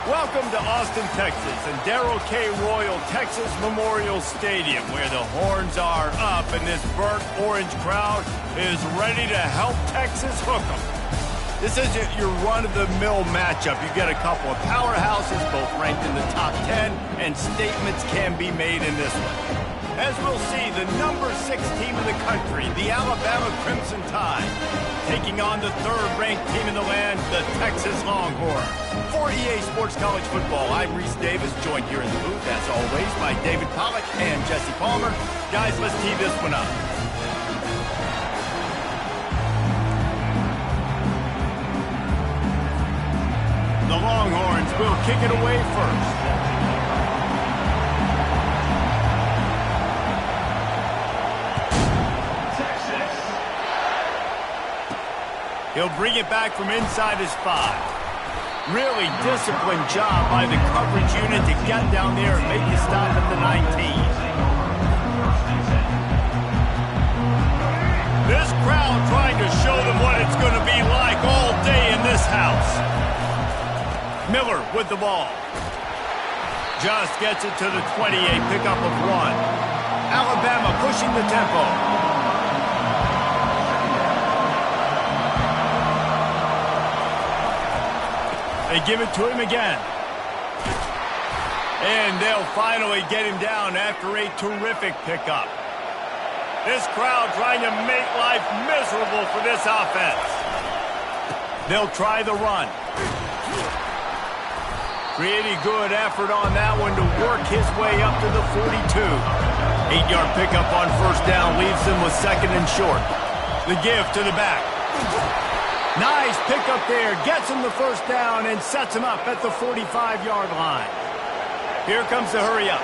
Welcome to Austin, Texas, and Darrell K. Royal Texas Memorial Stadium, where the horns are up and this burnt orange crowd is ready to help Texas hook 'em. This isn't your run-of-the-mill matchup. You've got a couple of powerhouses, both ranked in the top 10, and statements can be made in this one. As we'll see, the number 6 team in the country, the Alabama Crimson Tide, taking on the third-ranked team in the land, the Texas Longhorns. For EA Sports College Football, I'm Reese Davis, joined here in the booth, as always, by David Pollack and Jesse Palmer. Guys, let's tee this one up. The Longhorns will kick it away first. He'll bring it back from inside his 5. Really disciplined job by the coverage unit to get down there and make a stop at the 19. This crowd trying to show them what it's going to be like all day in this house. Miller with the ball. Just gets it to the 28, pickup of 1. Alabama pushing the tempo. They give it to him again. And they'll finally get him down after a terrific pickup. This crowd trying to make life miserable for this offense. They'll try the run. Pretty good effort on that one to work his way up to the 42. 8-yard pickup on first down leaves them with 2nd and short. The give to the back. Nice pickup there, gets him the first down and sets him up at the 45-yard line. Here comes the hurry up.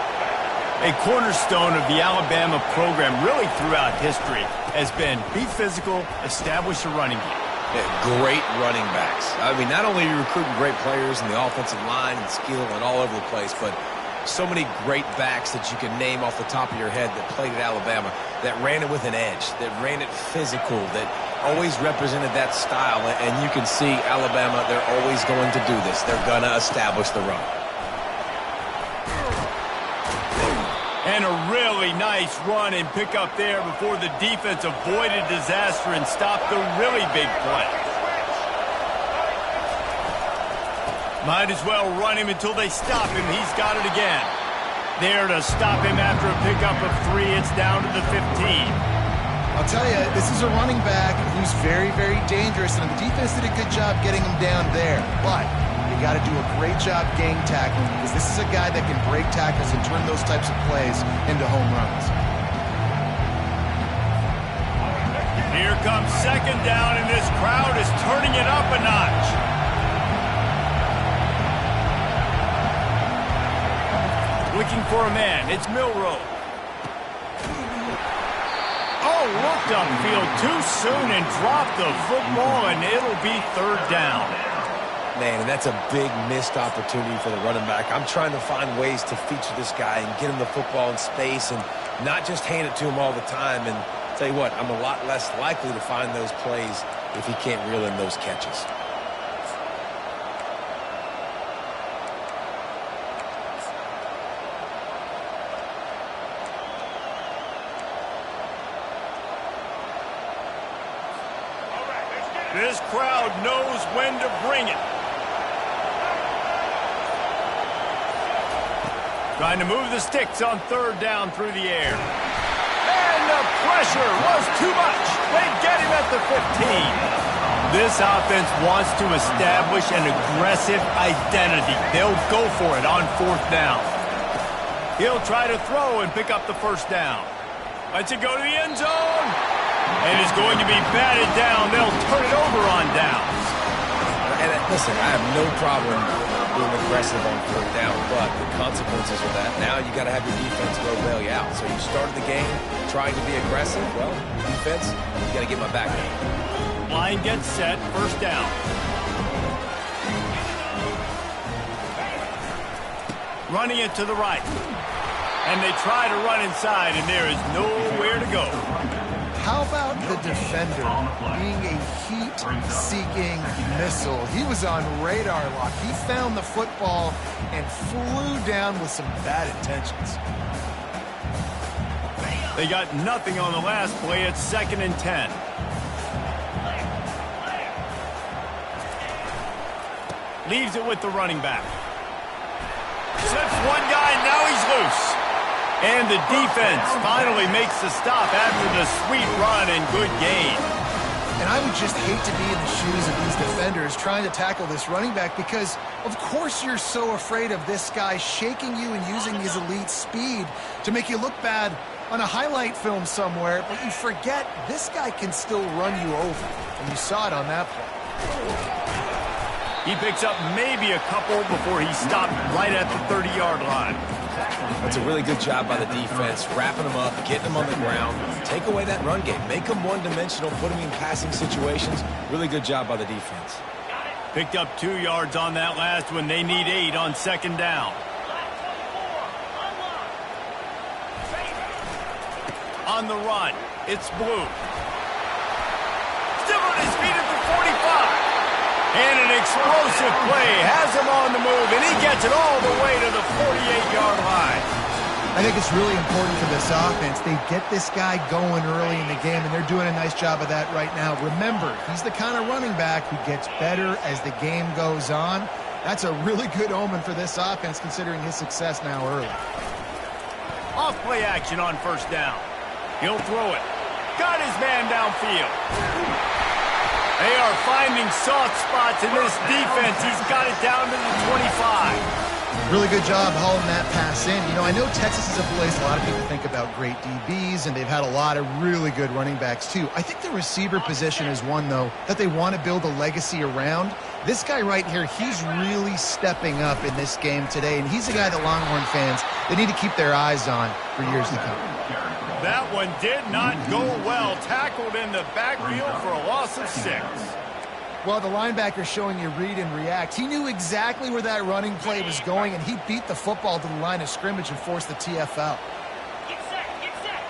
A cornerstone of the Alabama program really throughout history has been be physical, establish a running game. Yeah, great running backs. I mean, not only are you recruiting great players in the offensive line and skill and all over the place, but so many great backs that you can name off the top of your head that played at Alabama, that ran it with an edge, that ran it physical, that always represented that style. And you can see Alabama, they're always going to do this. They're going to establish the run. And a really nice run and pick up there before the defense avoided disaster and stopped the really big play. Might as well run him until they stop him. He's got it again. There to stop him after a pickup of 3. It's down to the 15. I'll tell you, this is a running back who's very, very dangerous, and the defense did a good job getting him down there. But you got to do a great job gang tackling, because this is a guy that can break tackles and turn those types of plays into home runs. Here comes 2nd down, and this crowd is turning it up a notch. Looking for a man. It's Milroe. Oh, looked upfield too soon and dropped the football, and it'll be 3rd down. Man, and that's a big missed opportunity for the running back. I'm trying to find ways to feature this guy and get him the football in space and not just hand it to him all the time. And tell you what, I'm a lot less likely to find those plays if he can't reel in those catches. This crowd knows when to bring it. Trying to move the sticks on 3rd down through the air. And the pressure was too much. They get him at the 15. This offense wants to establish an aggressive identity. They'll go for it on 4th down. He'll try to throw and pick up the first down. Lets it go to the end zone. And it's going to be batted down. They'll turn it over on downs. And listen, I have no problem being aggressive on 4th down, but the consequences of that, now you got to have your defense go bail you out. So you started the game trying to be aggressive. Well, defense, you got to get my back. Line gets set, 1st down. Running it to the right. And they try to run inside, and there is nowhere to go. how about the defender being a heat-seeking missile? He was on radar lock. He found the football and flew down with some bad intentions. They got nothing on the last play. It's 2nd and 10. Leaves it with the running back. Slips one guy, and now he's loose. And the defense finally makes the stop after the sweet run and good gain. And I would just hate to be in the shoes of these defenders trying to tackle this running back because, of course, you're so afraid of this guy shaking you and using his elite speed to make you look bad on a highlight film somewhere, but you forget this guy can still run you over. And you saw it on that play. He picks up maybe a couple before he stopped right at the 30-yard line. That's a really good job by the defense, wrapping them up, getting them on the ground. Take away that run game. Make them one-dimensional, put them in passing situations. Really good job by the defense. Picked up 2 yards on that last one. They need 8 on 2nd down. On the run, it's Blue. Still on his feet at the 45. And an explosive play has him on the move, and he gets it all the way to the 48-yard line. I think it's really important for this offense. They get this guy going early in the game, and they're doing a nice job of that right now. Remember, he's the kind of running back who gets better as the game goes on. That's a really good omen for this offense, considering his success now early. Off play action on 1st down. He'll throw it. Got his man downfield. They are finding soft spots in this defense. He's got it down to the 25. Really good job hauling that pass in. You know, I know Texas is a place a lot of people think about great DBs, and they've had a lot of really good running backs, too. I think the receiver position is one, though, that they want to build a legacy around. This guy right here, he's really stepping up in this game today, and he's a guy that Longhorn fans, they need to keep their eyes on for years to come. That one did not go well. Tackled in the backfield for a loss of 6. Well, the linebacker showing you read and react. He knew exactly where that running play was going, and he beat the football to the line of scrimmage and forced the TFL. Get set, get set.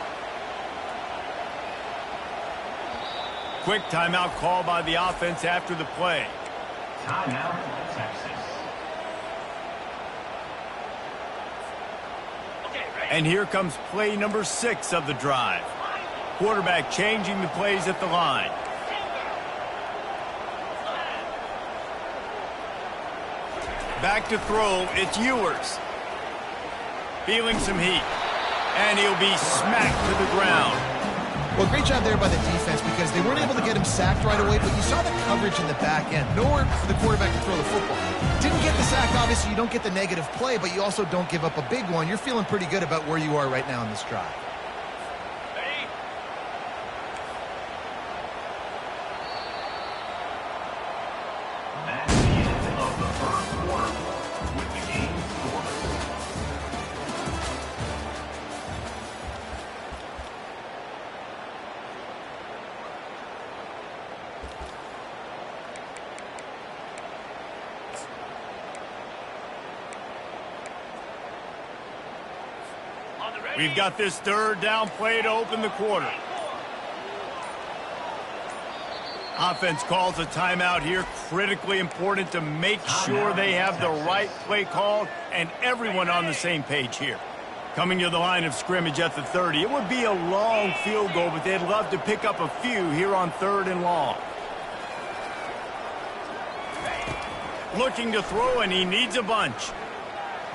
Quick timeout call by the offense after the play. Timeout, Texas. And here comes play number 6 of the drive. Quarterback changing the plays at the line. Back to throw, it's Ewers. Feeling some heat. And he'll be smacked to the ground. Well, great job there by the defense because they weren't able to get him sacked right away, but you saw the coverage in the back end. Nowhere for the quarterback to throw the football. Didn't get the sack, obviously you don't get the negative play, but you also don't give up a big one. You're feeling pretty good about where you are right now in this drive. That's the end of the first quarter with the game scored. We've got this 3rd down play to open the quarter. Offense calls a timeout here. Critically important to make sure they have the right play called and everyone on the same page here. Coming to the line of scrimmage at the 30. It would be a long field goal, but they'd love to pick up a few here on 3rd and long. Looking to throw, and he needs a bunch.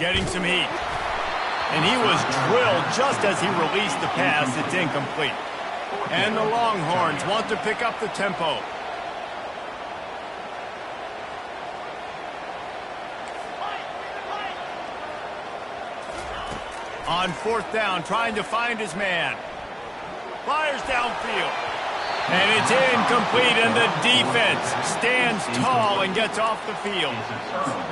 Getting some heat. And he was drilled just as he released the pass. It's incomplete. And the Longhorns want to pick up the tempo. On 4th down, trying to find his man. Fires downfield. And it's incomplete, and the defense stands tall and gets off the field.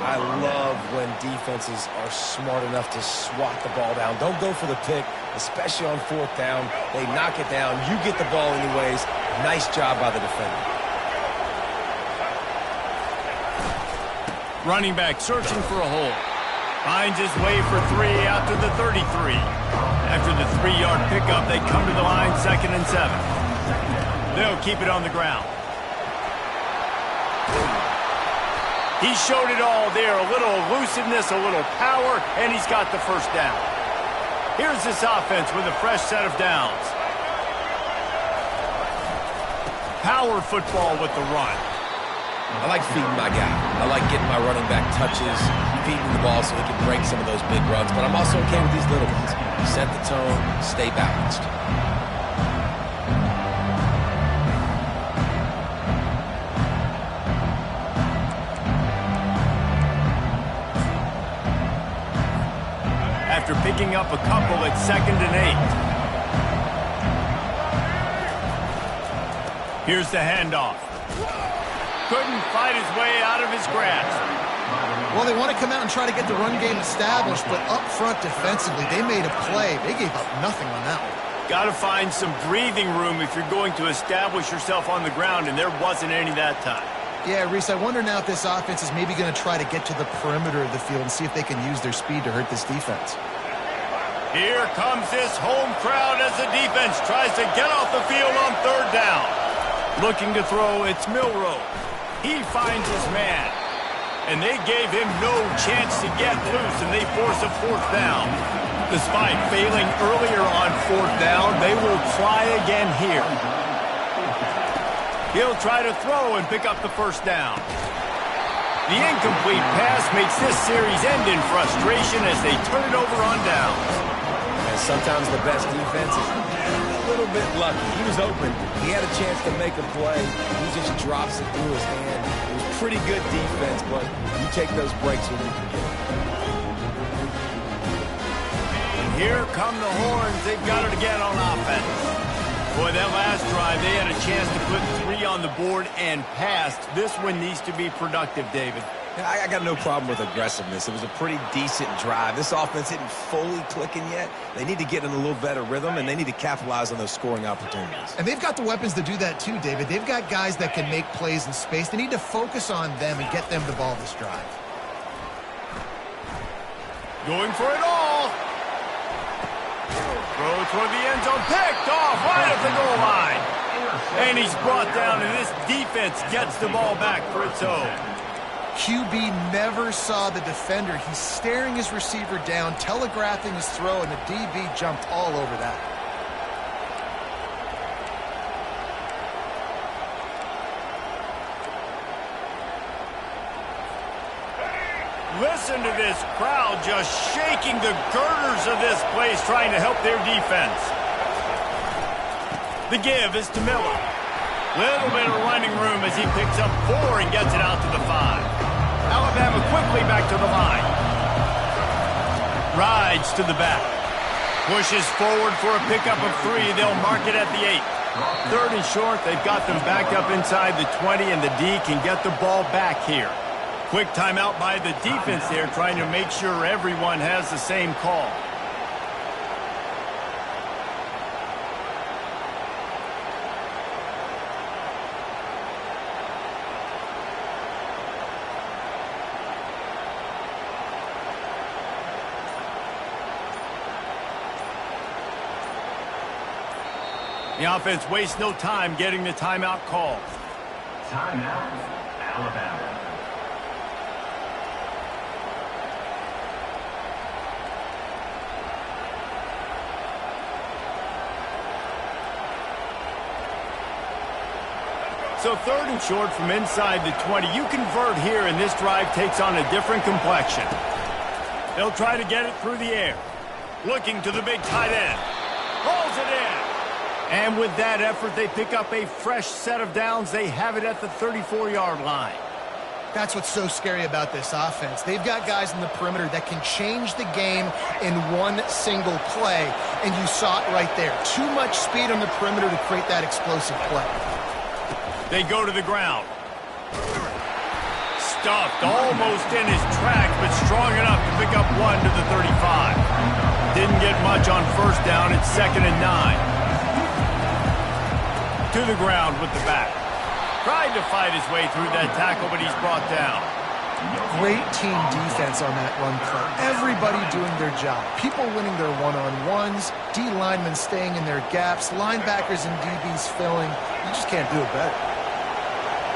I love when defenses are smart enough to swat the ball down. Don't go for the pick, especially on 4th down. They knock it down. You get the ball anyways. Nice job by the defender. Running back searching for a hole. Finds his way for 3 out to the 33. After the 3-yard pickup, they come to the line 2nd and 7. They'll keep it on the ground. He showed it all there. A little elusiveness, a little power, and he's got the first down. Here's this offense with a fresh set of downs. Power football with the run. I like feeding my guy. I like getting my running back touches, feeding the ball so he can break some of those big runs. But I'm also okay with these little ones. Set the tone, stay balanced. After picking up a couple at 2nd and 8. Here's the handoff. Couldn't fight his way out of his grasp. Well, they want to come out and try to get the run game established, but up front defensively, they made a play. They gave up nothing on that one. Got to find some breathing room if you're going to establish yourself on the ground, and there wasn't any that time. Yeah, Reese, I wonder now if this offense is maybe going to try to get to the perimeter of the field and see if they can use their speed to hurt this defense. Here comes this home crowd as the defense tries to get off the field on 3rd down. Looking to throw, it's Milrow. He finds his man. And they gave him no chance to get loose, and they force a 4th down. Despite failing earlier on 4th down, they will try again here. He'll try to throw and pick up the first down. The incomplete pass makes this series end in frustration as they turn it over on downs. And sometimes the best defense is a little bit lucky. He was open. He had a chance to make a play. He just drops it through his hand. It was pretty good defense, but you take those breaks when you can get them. And here come the horns. They've got it again on offense. Boy, that last drive, they had a chance to put 3 on the board and passed. This one needs to be productive, David. I got no problem with aggressiveness. It was a pretty decent drive. This offense isn't fully clicking yet. They need to get in a little better rhythm, and they need to capitalize on those scoring opportunities. And they've got the weapons to do that too, David. They've got guys that can make plays in space. They need to focus on them and get them the ball this drive. Going for it all. Throw toward the end zone. Picked off right at the goal line. And he's brought down, and this defense gets the ball back for its own. QB never saw the defender. He's staring his receiver down, telegraphing his throw, and the DB jumped all over that. Listen to this crowd just shaking the girders of this place, trying to help their defense. The give is to Miller. Little bit of running room as he picks up 4 and gets it out to the 5. Alabama quickly back to the line. Rides to the back. Pushes forward for a pickup of 3. They'll mark it at the 8. 3rd and short. They've got them backed up inside the 20, and the D can get the ball back here. Quick timeout by the defense there, trying to make sure everyone has the same call. The offense wastes no time getting the timeout called. Timeout, Alabama. So 3rd and short from inside the 20. You convert here, and this drive takes on a different complexion. They'll try to get it through the air. Looking to the big tight end. Rolls it in. And with that effort, they pick up a fresh set of downs. They have it at the 34-yard line. That's what's so scary about this offense. They've got guys in the perimeter that can change the game in one single play, and you saw it right there. Too much speed on the perimeter to create that explosive play. They go to the ground. Stuffed almost in his tracks, but strong enough to pick up 1 to the 35. Didn't get much on first down. It's 2nd and 9. To the ground with the back. Tried to fight his way through that tackle, but he's brought down. Great team defense on that run play. Everybody doing their job. People winning their one-on-ones, D linemen staying in their gaps, linebackers and DBs filling. You just can't do it better.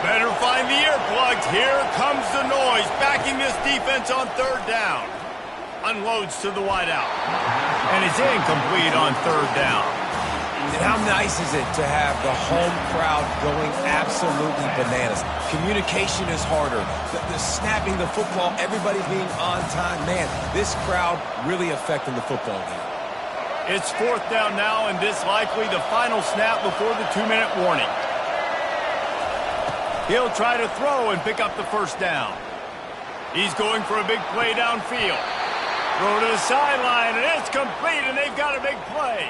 Better find the earplugs. Here comes the noise, backing this defense on third down. Unloads to the wideout. And it's incomplete on third down. And how nice is it to have the home crowd going absolutely bananas? Communication is harder. The snapping the football, everybody being on time. Man, this crowd really affecting the football game. It's fourth down now, and this likely the final snap before the 2-minute warning. He'll try to throw and pick up the first down. He's going for a big play downfield. Throw to the sideline, and it's complete, and they've got a big play.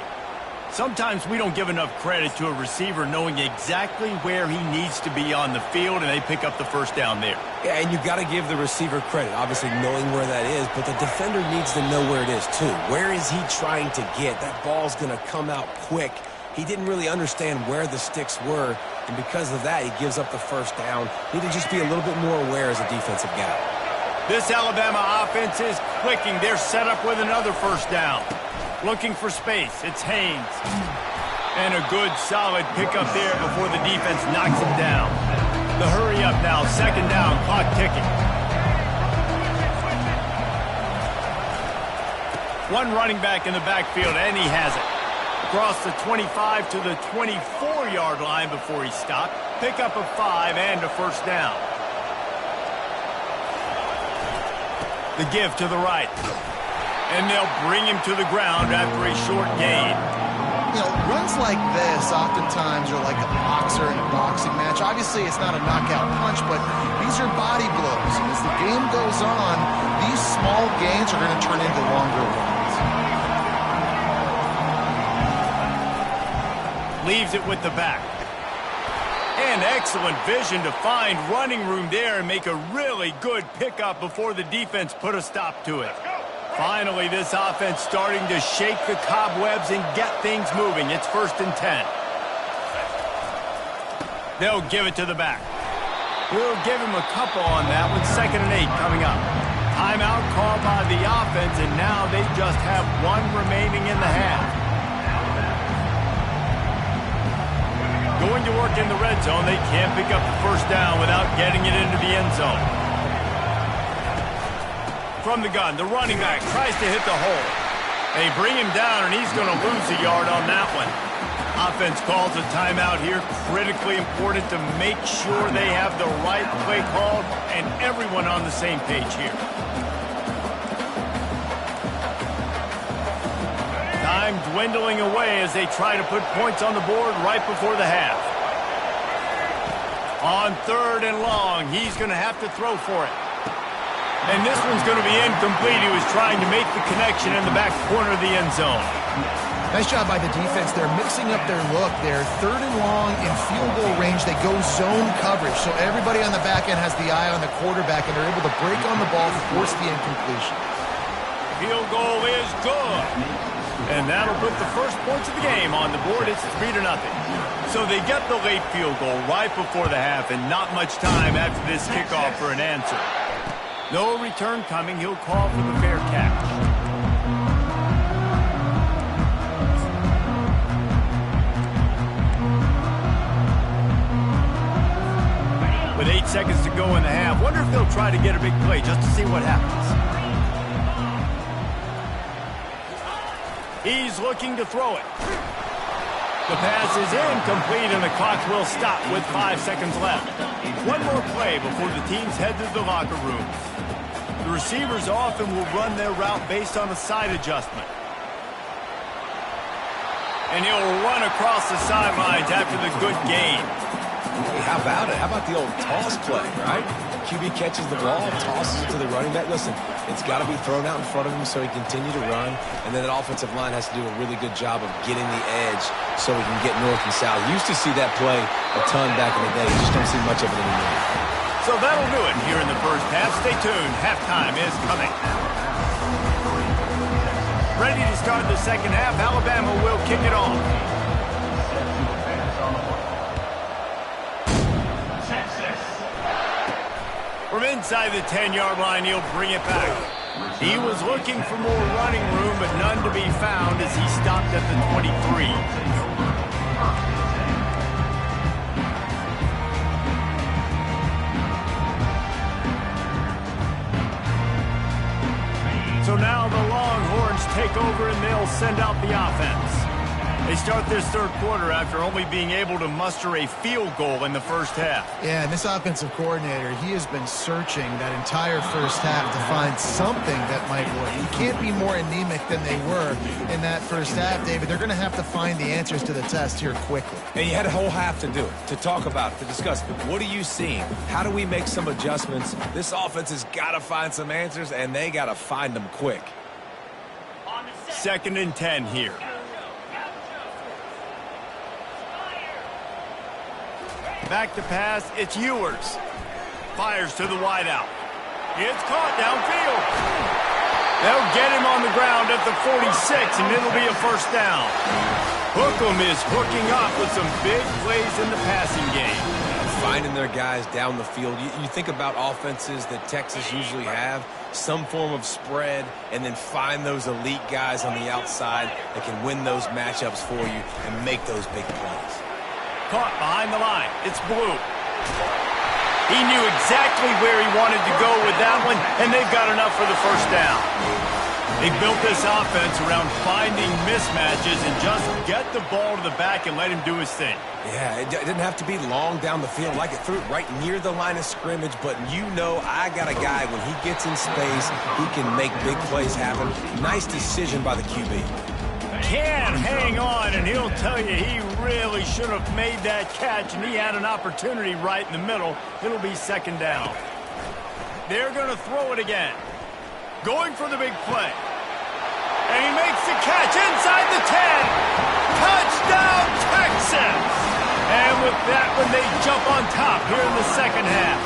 Sometimes we don't give enough credit to a receiver knowing exactly where he needs to be on the field, and they pick up the first down there. Yeah, and you've got to give the receiver credit, obviously knowing where that is, but the defender needs to know where it is too. Where is he trying to get? That ball's going to come out quick. He didn't really understand where the sticks were, and because of that, he gives up the first down. Need to just be a little bit more aware as a defensive guy. This Alabama offense is clicking. They're set up with another first down. Looking for space. It's Haynes. And a good, solid pickup there before the defense knocks him down. The hurry up now. Second down. Clock ticking. One running back in the backfield, and he has it. Across the 25 to the 24-yard line before he stopped. Pick up a 5 and a first down. The give to the right. And they'll bring him to the ground after a short gain. You know, runs like this oftentimes are like a boxer in a boxing match. Obviously, it's not a knockout punch, but these are body blows. And as the game goes on, these small gains are going to turn into longer runs. Leaves it with the back. And excellent vision to find running room there and make a really good pickup before the defense put a stop to it. Finally, this offense starting to shake the cobwebs and get things moving. It's 1st and 10. They'll give it to the back. We'll give him a couple on that one. 2nd and 8 coming up. Timeout called by the offense, and now they just have one remaining in the half. Going to work in the red zone. They can't pick up the first down without getting it into the end zone. From the gun, the running back tries to hit the hole. They bring him down, and he's going to lose a yard on that one. Offense calls a timeout here. Critically important to make sure they have the right play called and everyone on the same page here. Time dwindling away as they try to put points on the board right before the half. On 3rd and long, he's going to have to throw for it. And this one's going to be incomplete. He was trying to make the connection in the back corner of the end zone. Nice job by the defense. They're mixing up their look. They're 3rd and long in field goal range. They go zone coverage. So everybody on the back end has the eye on the quarterback, and they're able to break on the ball to force the incompletion. Field goal is good. And that'll put the first points of the game on the board. It's 3-0. So they get the late field goal right before the half, and not much time after this kickoff for an answer. No return coming. He'll call for the fair catch. With 8 seconds to go in the half, wonder if they'll try to get a big play just to see what happens. He's looking to throw it. The pass is incomplete, and the clock will stop with 5 seconds left. One more play before the teams head to the locker room. The receivers often will run their route based on a side adjustment. And he'll run across the sidelines after the good gain. Hey, how about it? How about the old toss play, right? QB catches the ball, tosses it to the running back. Listen, it's got to be thrown out in front of him so he can continue to run. And then that offensive line has to do a really good job of getting the edge so he can get north and south. Used to see that play a ton back in the day. You just don't see much of it anymore. So that'll do it here in the first half. Stay tuned. Halftime is coming. Ready to start the second half. Alabama will kick it off. From inside the 10-yard line, he'll bring it back. He was looking for more running room, but none to be found as he stopped at the 23. So now the Longhorns take over and they'll send out the offense. They start this third quarter after only being able to muster a field goal in the first half. Yeah, and this offensive coordinator, he has been searching that entire first half to find something that might work. You can't be more anemic than they were in that first half, David. They're going to have to find the answers to the test here quickly. And you had a whole half to do it, to talk about, to discuss. What are you seeing? How do we make some adjustments? This offense has got to find some answers, and they got to find them quick. 2nd and 10 here. Back to pass, it's Ewers. Fires to the wideout. It's caught downfield. They'll get him on the ground at the 46, and it'll be a first down. Hookem is hooking up with some big plays in the passing game. Finding their guys down the field. You think about offenses that Texas usually have, some form of spread, and then find those elite guys on the outside that can win those matchups for you and make those big plays. Caught behind the line. It's Blue. He knew exactly where he wanted to go with that one, and they've got enough for the first down. They built this offense around finding mismatches and just get the ball to the back and let him do his thing. Yeah, it didn't have to be long down the field. Like it threw it right near the line of scrimmage, but you know I got a guy, when he gets in space, he can make big plays happen. Nice decision by the QB. Can hang on, and he'll tell you he really should have made that catch, and he had an opportunity right in the middle. It'll be second down. They're going to throw it again. Going for the big play. And he makes the catch inside the 10. Touchdown, Texas! And with that one, they jump on top here in the second half.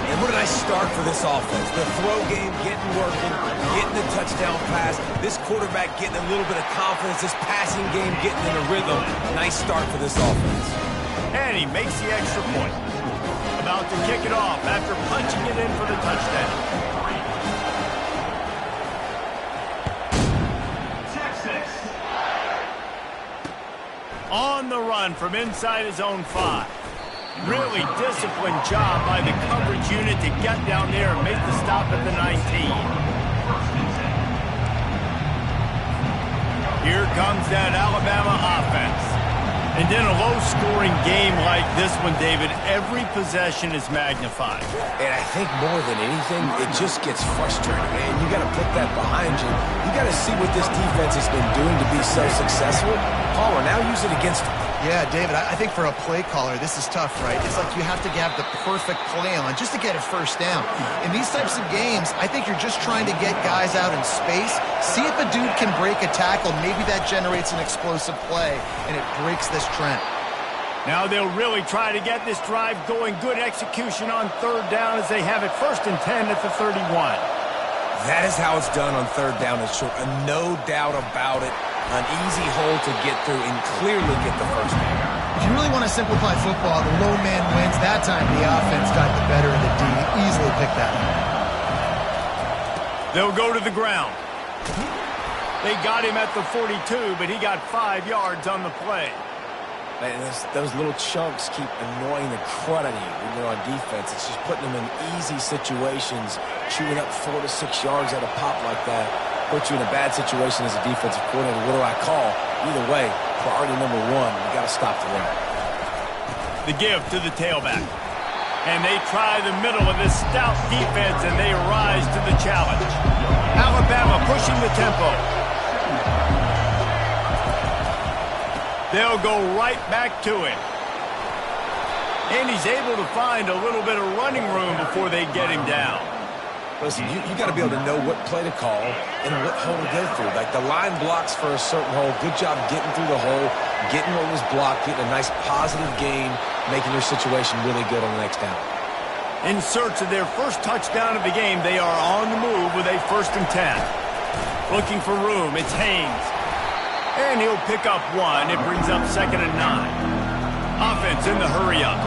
And what a nice start for this offense. The throw game getting working, getting the touchdown pass. This quarterback getting a little bit of confidence. This passing game getting in a rhythm. Nice start for this offense. And he makes the extra point. About to kick it off after punching it in for the touchdown. Texas. On the run from inside his own 5. Really disciplined job by the coverage unit to get down there and make the stop at the 19. Here comes that Alabama offense. And in a low-scoring game like this one, David, every possession is magnified. And I think more than anything, it just gets frustrating, man. You got to put that behind you. You got to see what this defense has been doing to be so successful. Palmer, now use it against them. Yeah, David, I think for a play caller, this is tough, right? It's like you have to have the perfect play on just to get a first down. In these types of games, I think you're just trying to get guys out in space, see if a dude can break a tackle. Maybe that generates an explosive play, and it breaks this trend. Now they'll really try to get this drive going. Good execution on third down as they have it 1st and 10 at the 31. That is how it's done on third down and short. No doubt about it. An easy hole to get through and clearly get the first down. If you really want to simplify football, the low man wins. That time the offense got the better of the D. Easily picked that up. They'll go to the ground. They got him at the 42, but he got 5 yards on the play. Man, those little chunks keep annoying the crud out of you when you're on defense. It's just putting them in easy situations, chewing up 4 to 6 yards at a pop like that. Put you in a bad situation as a defensive coordinator. What do I call? Either way, priority number 1, you got to stop the run. The give to the tailback. And they try the middle of this stout defense, and they rise to the challenge. Alabama pushing the tempo. They'll go right back to it. And he's able to find a little bit of running room before they get him down. Listen, you got to be able to know what play to call and what hole to go through. Like the line blocks for a certain hole. Good job getting through the hole, getting what was blocked, getting a nice positive gain, making your situation really good on the next down. In search of their first touchdown of the game, they are on the move with a 1st and 10. Looking for room, it's Haynes. And he'll pick up 1. It brings up 2nd and 9. Offense in the hurry-up.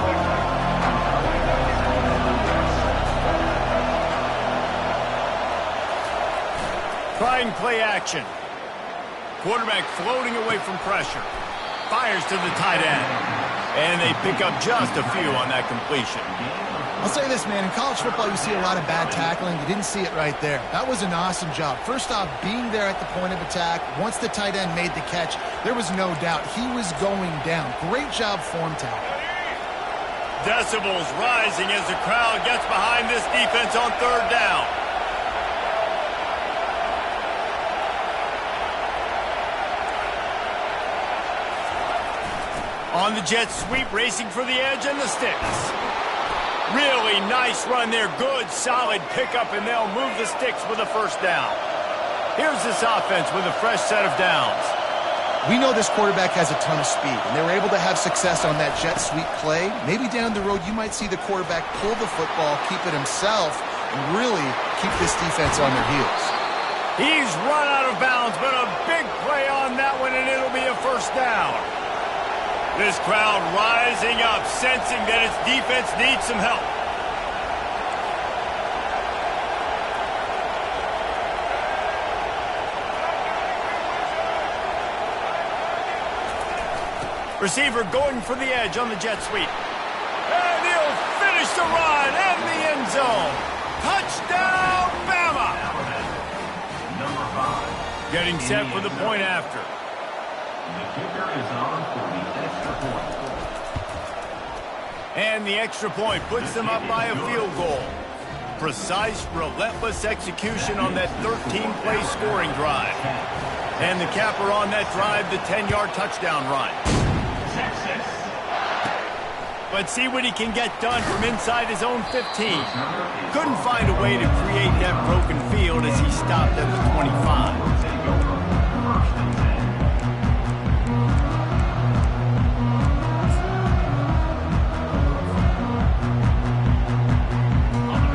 Trying play action. Quarterback floating away from pressure. Fires to the tight end. And they pick up just a few on that completion. I'll say this, man. In college football, you see a lot of bad tackling. You didn't see it right there. That was an awesome job. First off, being there at the point of attack. Once the tight end made the catch, there was no doubt he was going down. Great job form tackle. Decibels rising as the crowd gets behind this defense on third down. On the jet sweep, racing for the edge and the sticks. Really nice run there. Good, solid pickup, and they'll move the sticks with a first down. Here's this offense with a fresh set of downs. We know this quarterback has a ton of speed, and they were able to have success on that jet sweep play. Maybe down the road you might see the quarterback pull the football, keep it himself, and really keep this defense on their heels. He's run out of bounds, but a big play on that one, and it'll be a first down. This crowd rising up, sensing that its defense needs some help. Receiver going for the edge on the jet sweep. And he'll finish the run and the end zone. Touchdown, Bama! Getting set for the point after. The kicker is on for the extra point. And the extra point puts them up by a field goal. Precise, relentless execution on that 13-play scoring drive. And the capper on that drive, the 10-yard touchdown run. Texas. But see what he can get done from inside his own 15. Couldn't find a way to create that broken field as he stopped at the 25.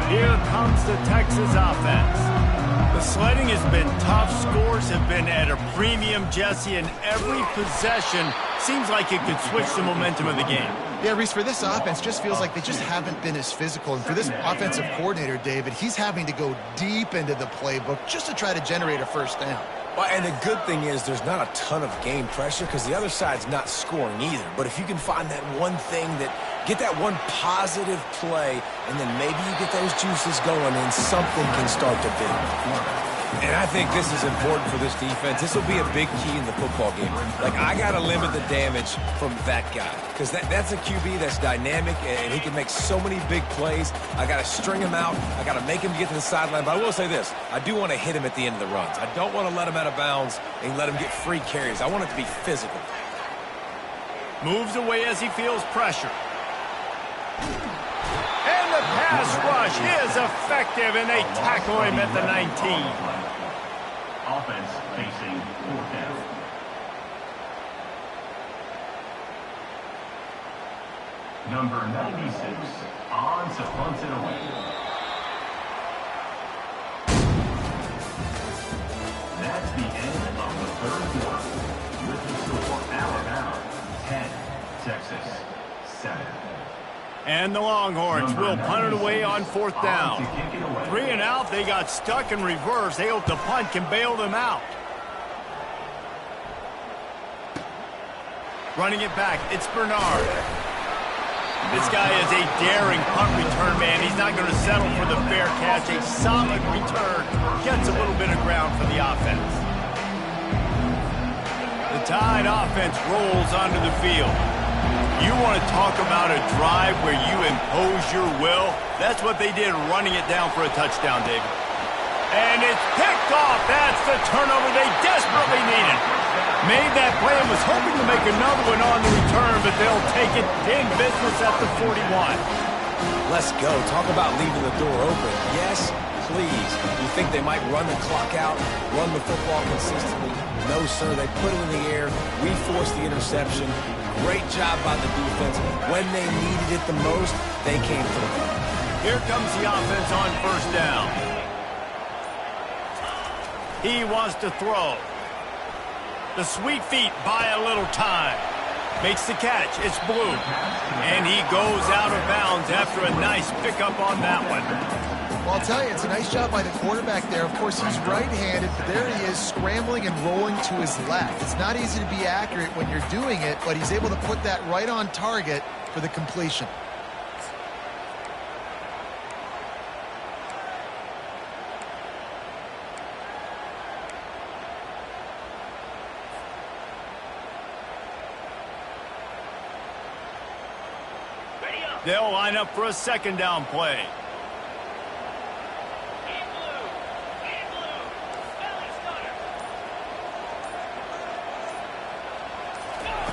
Here comes the Texas offense. The sledding has been tough. Scores have been at a premium, Jesse, and every possession seems like it could switch the momentum of the game. Yeah, Reese, for this offense, just feels like they just haven't been as physical. And for this offensive coordinator, David, he's having to go deep into the playbook just to try to generate a first down. Well, and the good thing is there's not a ton of game pressure because the other side's not scoring either. But if you can find that one thing get that one positive play, and then maybe you get those juices going and something can start to build. And I think this is important for this defense. This will be a big key in the football game. Like, I got to limit the damage from that guy because that's a QB that's dynamic, and he can make so many big plays. I got to string him out. I got to make him get to the sideline. But I will say this. I do want to hit him at the end of the runs. I don't want to let him out of bounds and let him get free carries. I want it to be physical. Moves away as he feels pressure. And the pass rush is effective, and they tackle him at the 19. Offense facing fourth down. Number 96 on to punt it away. That's the end of the third quarter. With the score, Alabama 10, Texas 7. And the Longhorns will punt it away on fourth down. 3 and out, they got stuck in reverse. They hope the punt can bail them out. Running it back, it's Bernard. This guy is a daring punt return man. He's not going to settle for the fair catch. A solid return gets a little bit of ground for the offense. The Tide offense rolls onto the field. You want to talk about a drive where you impose your will? That's what they did, running it down for a touchdown, David. And it's picked off. That's the turnover they desperately needed. Made that play and was hoping to make another one on the return, but they'll take it in business at the 41. Let's go. Talk about leaving the door open. Yes, please. You think they might run the clock out, run the football consistently? No, sir. They put it in the air. We forced the interception. Great job by the defense. When they needed it the most, they came through. Here comes the offense on first down. He wants to throw. The sweet feet buy a little time. Makes the catch. It's Blue. And he goes out of bounds after a nice pickup on that one. Well, I'll tell you, it's a nice job by the quarterback there. Of course, he's right-handed, but there he is scrambling and rolling to his left. It's not easy to be accurate when you're doing it, but he's able to put that right on target for the completion. They'll line up for a second down play.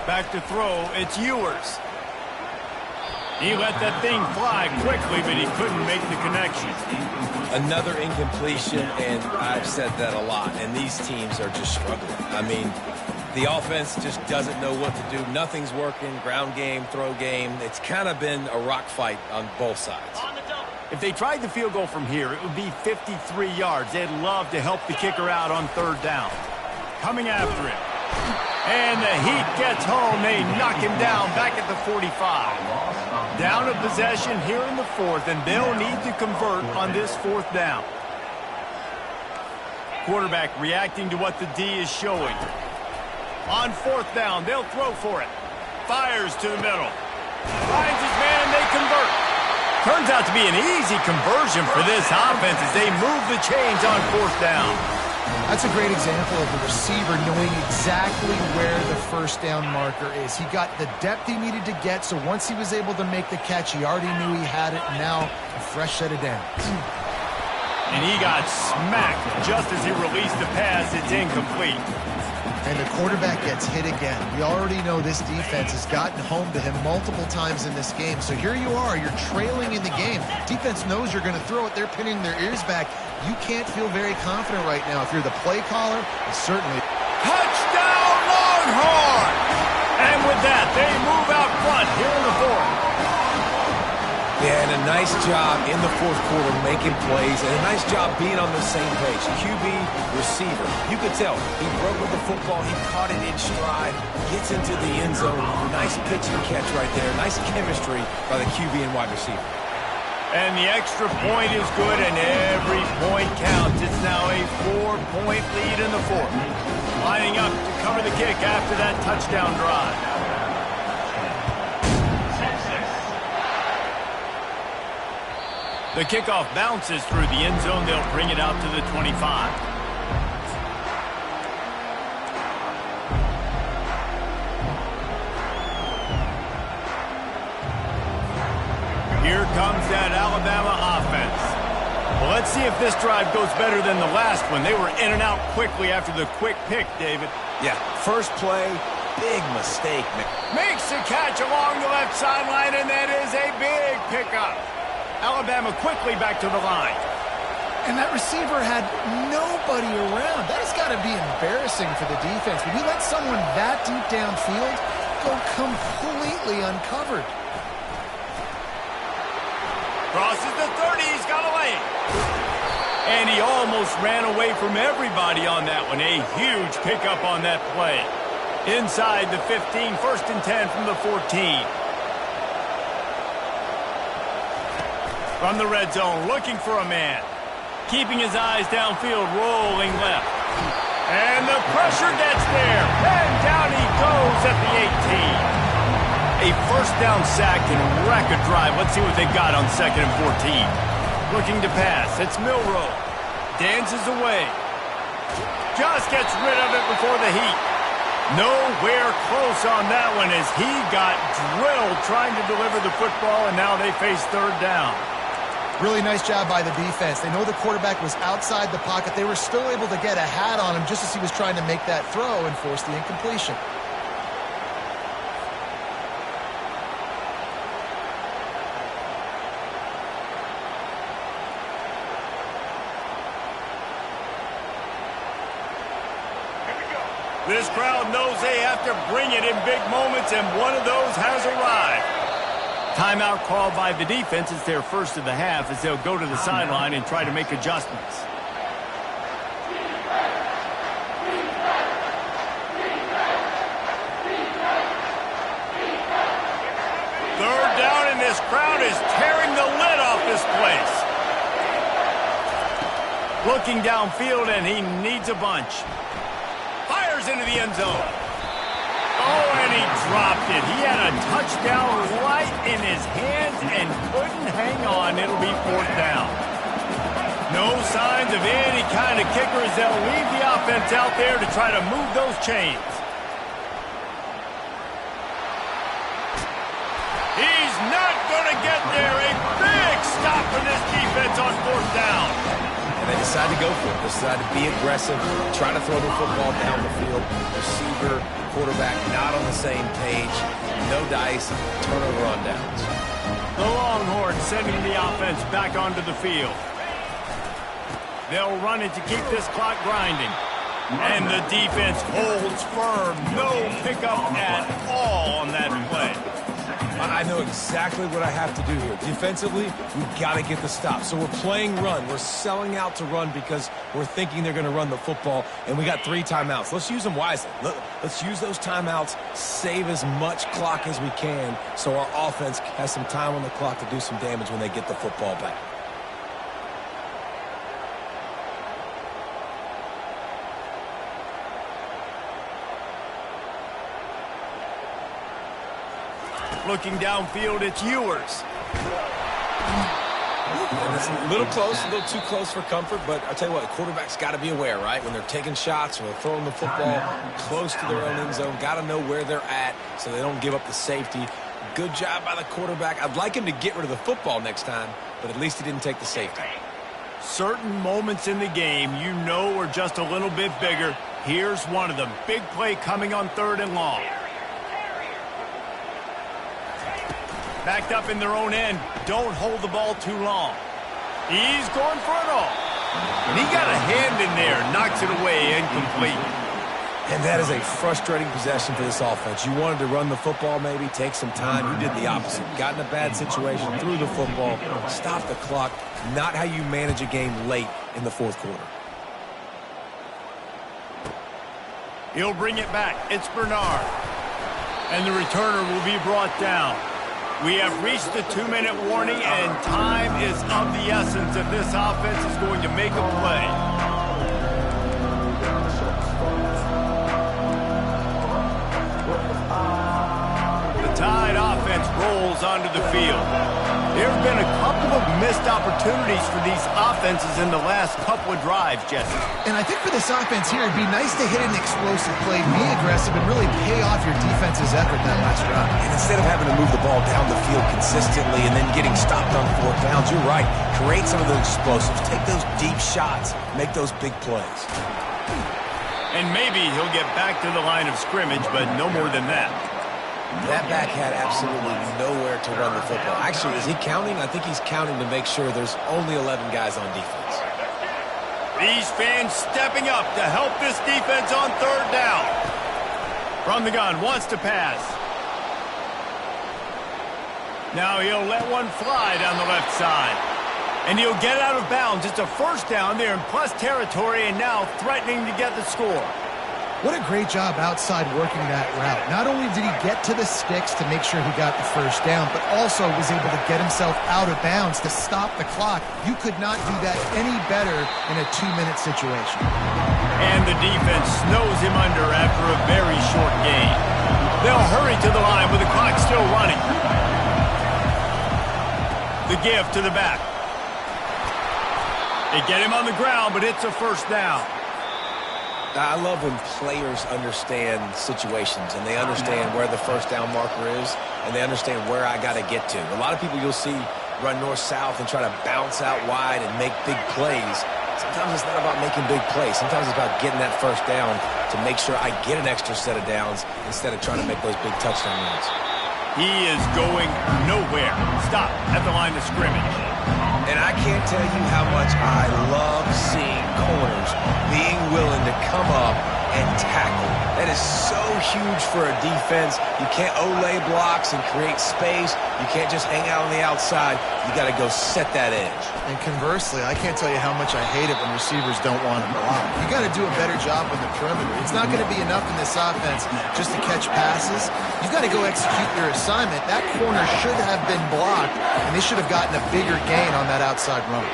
Back to throw, it's Ewers. He let that thing fly quickly, but he couldn't make the connection. Another incompletion, and I've said that a lot, and these teams are just struggling. I mean, the offense just doesn't know what to do. Nothing's working, ground game, throw game. It's kind of been a rock fight on both sides. If they tried the field goal from here, it would be 53 yards. They'd love to help the kicker out on third down. Coming after him. And the heat gets home. They knock him down back at the 45. Down a possession here in the fourth, and they'll need to convert on this fourth down. Quarterback reacting to what the D is showing. On fourth down, they'll throw for it. Fires to the middle. Finds his man, and they convert. Turns out to be an easy conversion for this offense as they move the chains on fourth down. That's a great example of the receiver knowing exactly where the first down marker is. He got the depth he needed to get, so once he was able to make the catch, he already knew he had it. Now, a fresh set of downs. And he got smacked just as he released the pass. It's incomplete. And the quarterback gets hit again. We already know this defense has gotten home to him multiple times in this game. So here you are, you're trailing in the game. Defense knows you're going to throw it. They're pinning their ears back. You can't feel very confident right now. If you're the play caller, it's certainly... Touchdown, Longhorn! And with that, they move out front here in the fourth. Yeah, and a nice job in the fourth quarter making plays, and a nice job being on the same page. QB, receiver. You could tell he broke with the football. He caught it in stride, gets into the end zone. Nice pitch and catch right there. Nice chemistry by the QB and wide receiver. And the extra point is good, and every point counts. It's now a 4-point lead in the fourth. Lining up to cover the kick after that touchdown drive. The kickoff bounces through the end zone. They'll bring it out to the 25. Here comes that Alabama offense. Well, let's see if this drive goes better than the last one. They were in and out quickly after the quick pick, David. Yeah, first play, big mistake. Makes the catch along the left sideline, and that is a big pickup. Alabama quickly back to the line. And that receiver had nobody around. That has got to be embarrassing for the defense. When you let someone that deep downfield go completely uncovered. Crosses the 30. He's got a lane. And he almost ran away from everybody on that one. A huge pickup on that play. Inside the 15, 1st and 10 from the 14. From the red zone, looking for a man. Keeping his eyes downfield, rolling left. And the pressure gets there. And down he goes at the 18. A first down sack can wreck a drive. Let's see what they got on 2nd and 14. Looking to pass. It's Milroe. Dances away. Just gets rid of it before the heat. Nowhere close on that one as he got drilled trying to deliver the football, and now they face third down. Really nice job by the defense. They know the quarterback was outside the pocket. They were still able to get a hat on him just as he was trying to make that throw and force the incompletion. This crowd knows they have to bring it in big moments, and one of those has arrived. Timeout called by the defense. It's their first of the half as they'll go to the sideline and try to make adjustments. Third down, and this crowd is tearing the lid off this place. Looking downfield, and he needs a bunch. Fires into the end zone. Oh, and he dropped it. He had a touchdown right in his hands and couldn't hang on. It'll be 4th down. No signs of any kind of kicker as they'll leave the offense out there to try to move those chains. He's not going to get there. A big stop for this defense on 4th down. And they decide to go for it. They decide to be aggressive, try to throw the football down the field. Receiver, quarterback not on the same page. No dice, turnover on downs. The Longhorns sending the offense back onto the field. They'll run it to keep this clock grinding. And the defense holds firm. No pickup at all on that play. I know exactly what I have to do here. Defensively, we've got to get the stop. So we're playing run. We're selling out to run because we're thinking they're going to run the football, and we got 3 timeouts. Let's use them wisely. Let's use those timeouts, save as much clock as we can so our offense has some time on the clock to do some damage when they get the football back. Looking downfield, it's Ewers. It's a little close, a little too close for comfort, but I'll tell you what, the quarterback's got to be aware, right? When they're taking shots or they're throwing the football close to their own end zone, got to know where they're at so they don't give up the safety. Good job by the quarterback. I'd like him to get rid of the football next time, but at least he didn't take the safety. Certain moments in the game you know are just a little bit bigger. Here's one of them. Big play coming on 3rd and long. Backed up in their own end. Don't hold the ball too long. He's going for it all. And he got a hand in there. Knocks it away. Incomplete. And that is a frustrating possession for this offense. You wanted to run the football maybe, take some time. You did the opposite. Got in a bad situation, threw the football, stopped the clock. Not how you manage a game late in the 4th quarter. He'll bring it back. It's Bernard. And the returner will be brought down. We have reached the 2-minute warning, and time is of the essence if this offense is going to make a play. The Tide offense rolls onto the field. There have been a couple of missed opportunities for these offenses in the last couple of drives, Jesse. And I think for this offense here, it'd be nice to hit an explosive play, be aggressive, and really pay off your defense's effort that last drive. And instead of having to move the ball down the field consistently and then getting stopped on 4th downs, you're right. Create some of those explosives. Take those deep shots. Make those big plays. And maybe he'll get back to the line of scrimmage, but no more than that. That back had absolutely nowhere to run the football. Actually, is he counting? I think he's counting to make sure there's only 11 guys on defense. These fans stepping up to help this defense on 3rd down. From the gun, wants to pass. Now he'll let one fly down the left side. And he'll get out of bounds. It's a 1st down there in plus territory, and now threatening to get the score. What a great job outside working that route. Not only did he get to the sticks to make sure he got the 1st down, but also was able to get himself out of bounds to stop the clock. You could not do that any better in a 2-minute situation. And the defense snows him under after a very short gain. They'll hurry to the line with the clock still running. The give to the back. They get him on the ground, but it's a 1st down. I love when players understand situations and they understand where the 1st down marker is and they understand where I got to get to. A lot of people you'll see run north-south and try to bounce out wide and make big plays. Sometimes it's not about making big plays. Sometimes it's about getting that 1st down to make sure I get an extra set of downs instead of trying to make those big touchdown runs. He is going nowhere. Stop at the line of scrimmage. And I can't tell you how much I love seeing corners being willing to come up and tackle. That is so huge for a defense. You can't olay blocks and create space. You can't just hang out on the outside. You got to go set that edge. And conversely, I can't tell you how much I hate it when receivers don't want to block. You got to do a better job on the perimeter. It's not going to be enough in this offense just to catch passes. You got to go execute your assignment. That corner should have been blocked, and they should have gotten a bigger gain on that outside run.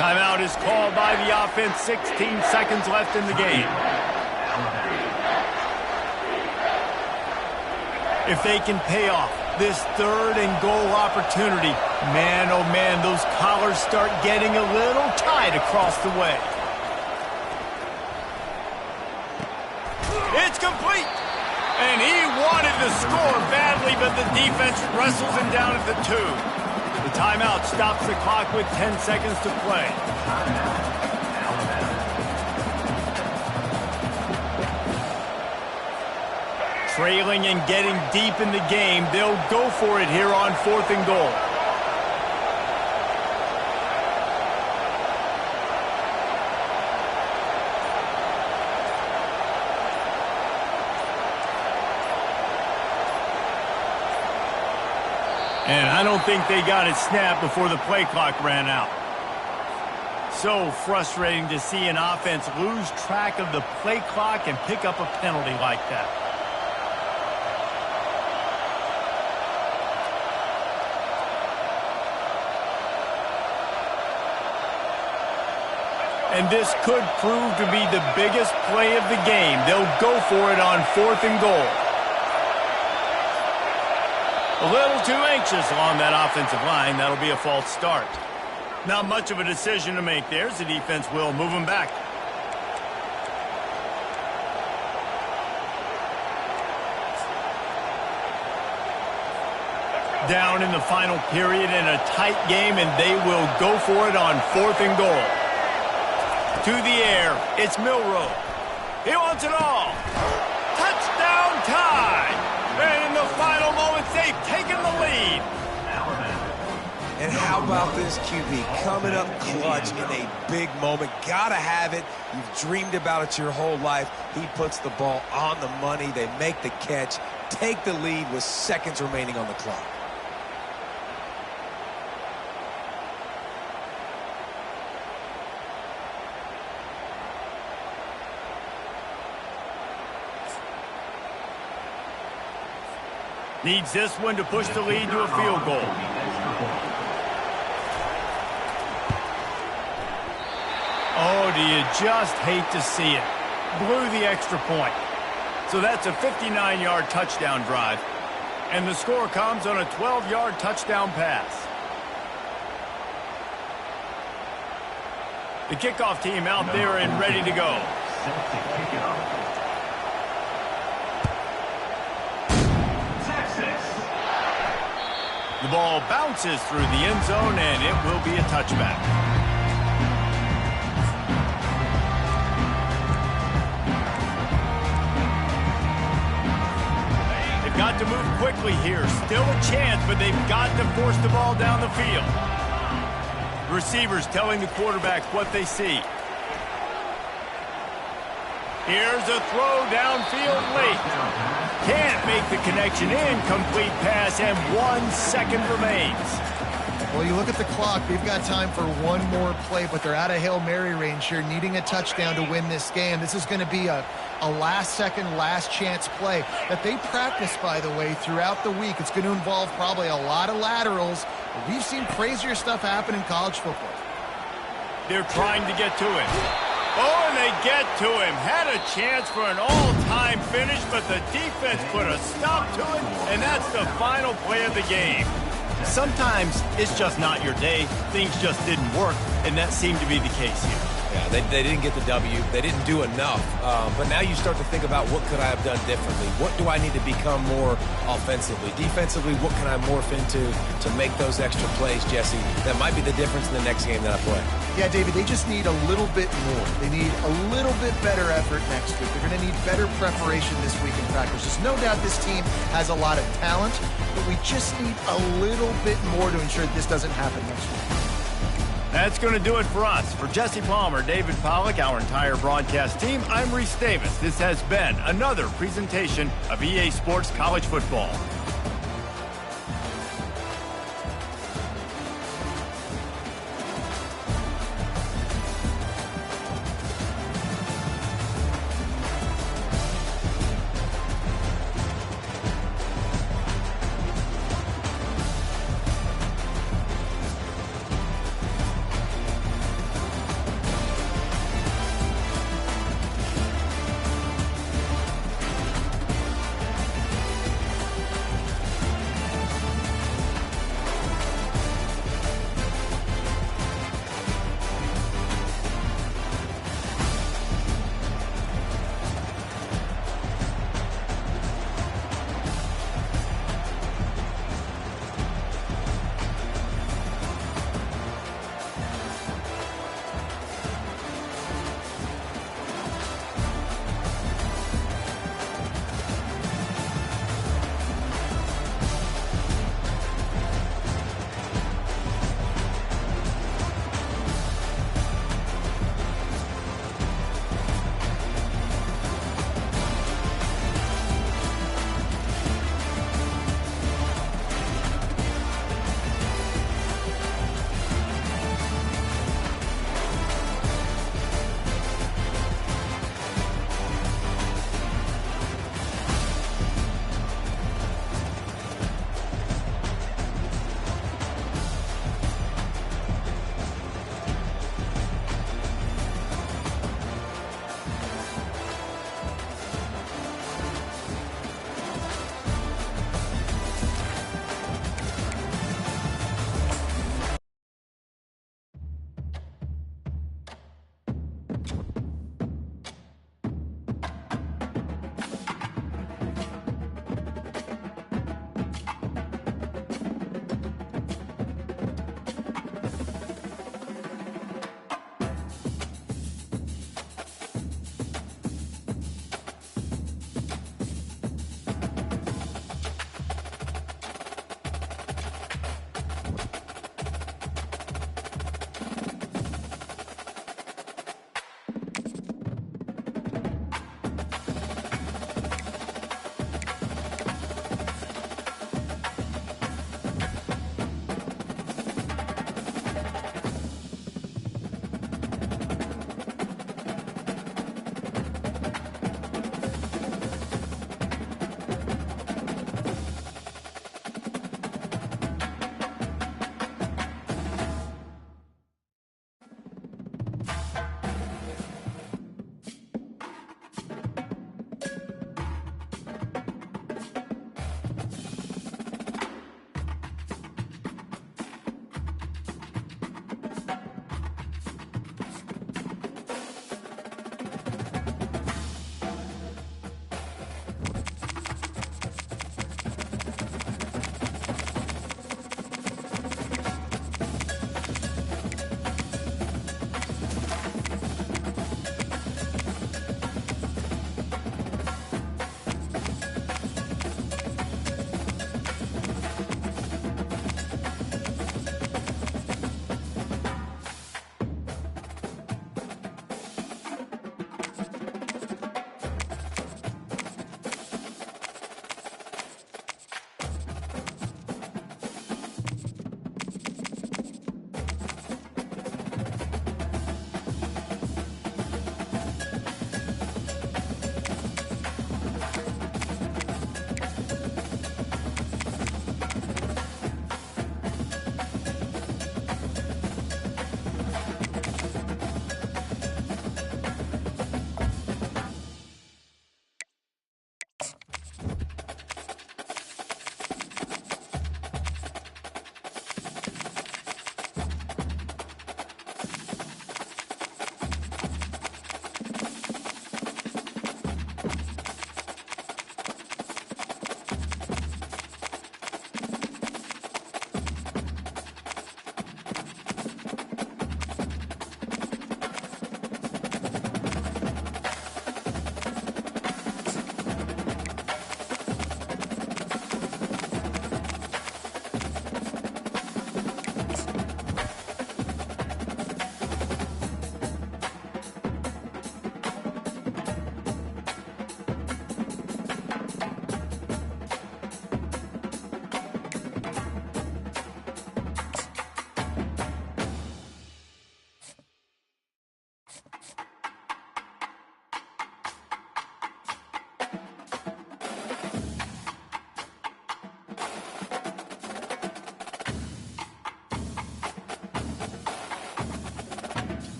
Timeout is called by the offense. 16 seconds left in the game. If they can pay off this 3rd and goal opportunity, man, oh man, those collars start getting a little tight across the way. It's complete. And he wanted to score badly, but the defense wrestles him down at the 2. The timeout stops the clock with 10 seconds to play. Trailing and getting deep in the game, they'll go for it here on 4th and goal. And I don't think they got it snapped before the play clock ran out. So frustrating to see an offense lose track of the play clock and pick up a penalty like that. And this could prove to be the biggest play of the game. They'll go for it on 4th and goal. A little too anxious along that offensive line. That'll be a false start. Not much of a decision to make there, as the defense will move them back. Down in the final period in a tight game, and they will go for it on 4th and goal. To the air, it's Milroe. He wants it all. Touchdown time! And in the final moments, they've taken the lead. And how about this QB coming up clutch in a big moment? Gotta have it. You've dreamed about it your whole life. He puts the ball on the money. They make the catch, take the lead with seconds remaining on the clock. Needs this one to push the lead to a field goal. Oh, do you just hate to see it? Blew the extra point. So that's a 59-yard touchdown drive. And the score comes on a 12-yard touchdown pass. The kickoff team out there and ready to go. The ball bounces through the end zone, and it will be a touchback. They've got to move quickly here. Still a chance, but they've got to force the ball down the field. The receivers telling the quarterback what they see. Here's a throw downfield late. Can't make the connection. Incomplete pass, and 1 second remains. Well, you look at the clock. They've got time for one more play, but they're out of Hail Mary range here, needing a touchdown to win this game. This is going to be a last-second, last-chance play that they practice, by the way, throughout the week. It's going to involve probably a lot of laterals. We've seen crazier stuff happen in college football. They're trying to get to him. Oh, and they get to him. Had a chance for an all-time finish, but the defense put a stop to it, and that's the final play of the game. Sometimes it's just not your day. Things just didn't work, and that seemed to be the case here. Yeah, they didn't get the W. They didn't do enough. But now you start to think about, what could I have done differently? What do I need to become more offensively? Defensively, what can I morph into to make those extra plays, Jesse? That might be the difference in the next game that I play. Yeah, David, they just need a little bit more. They need a little bit better effort next week. They're going to need better preparation this week in practice. There's no doubt this team has a lot of talent, but we just need a little bit more to ensure that this doesn't happen next week. That's going to do it for us. For Jesse Palmer, David Pollack, our entire broadcast team, I'm Reese Davis. This has been another presentation of EA Sports College Football.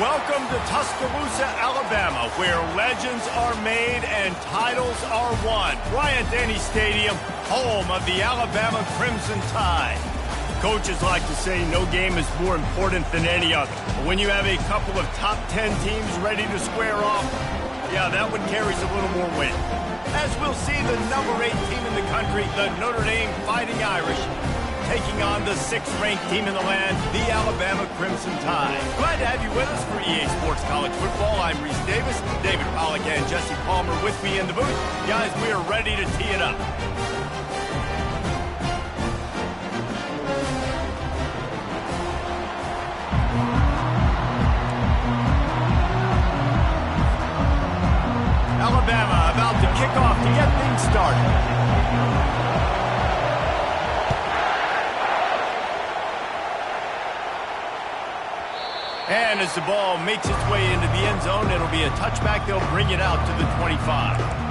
Welcome to Tuscaloosa, Alabama, where legends are made and titles are won. Bryant-Denny Stadium, home of the Alabama Crimson Tide. Coaches like to say no game is more important than any other. But when you have a couple of top 10 teams ready to square off, yeah, that one carries a little more weight. As we'll see the number 8 team in the country, the Notre Dame Fighting Irish, taking on the 6th-ranked team in the land, the Alabama Crimson Tide. Glad to have you with us for EA Sports College Football. I'm Reese Davis, David Pollack and Jesse Palmer with me in the booth. Guys, we are ready to tee it up. Alabama about to kick off to get things started. And as the ball makes its way into the end zone, it'll be a touchback. They'll bring it out to the 25.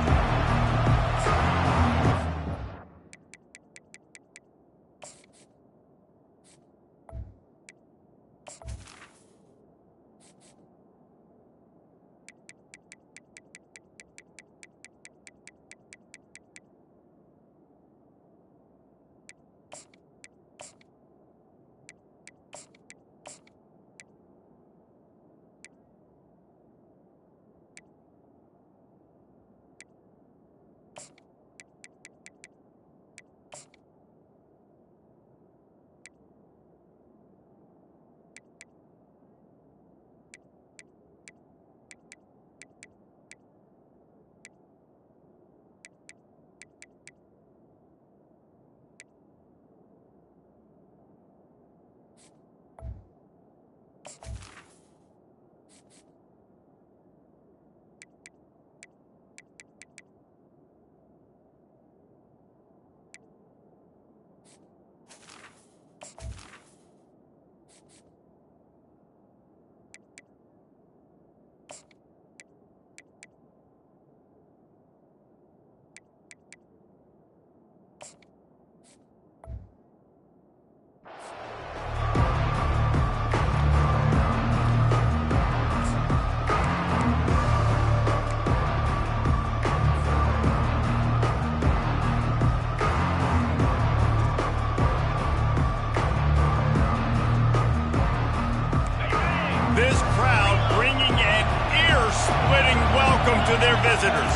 This crowd bringing an ear-splitting welcome to their visitors.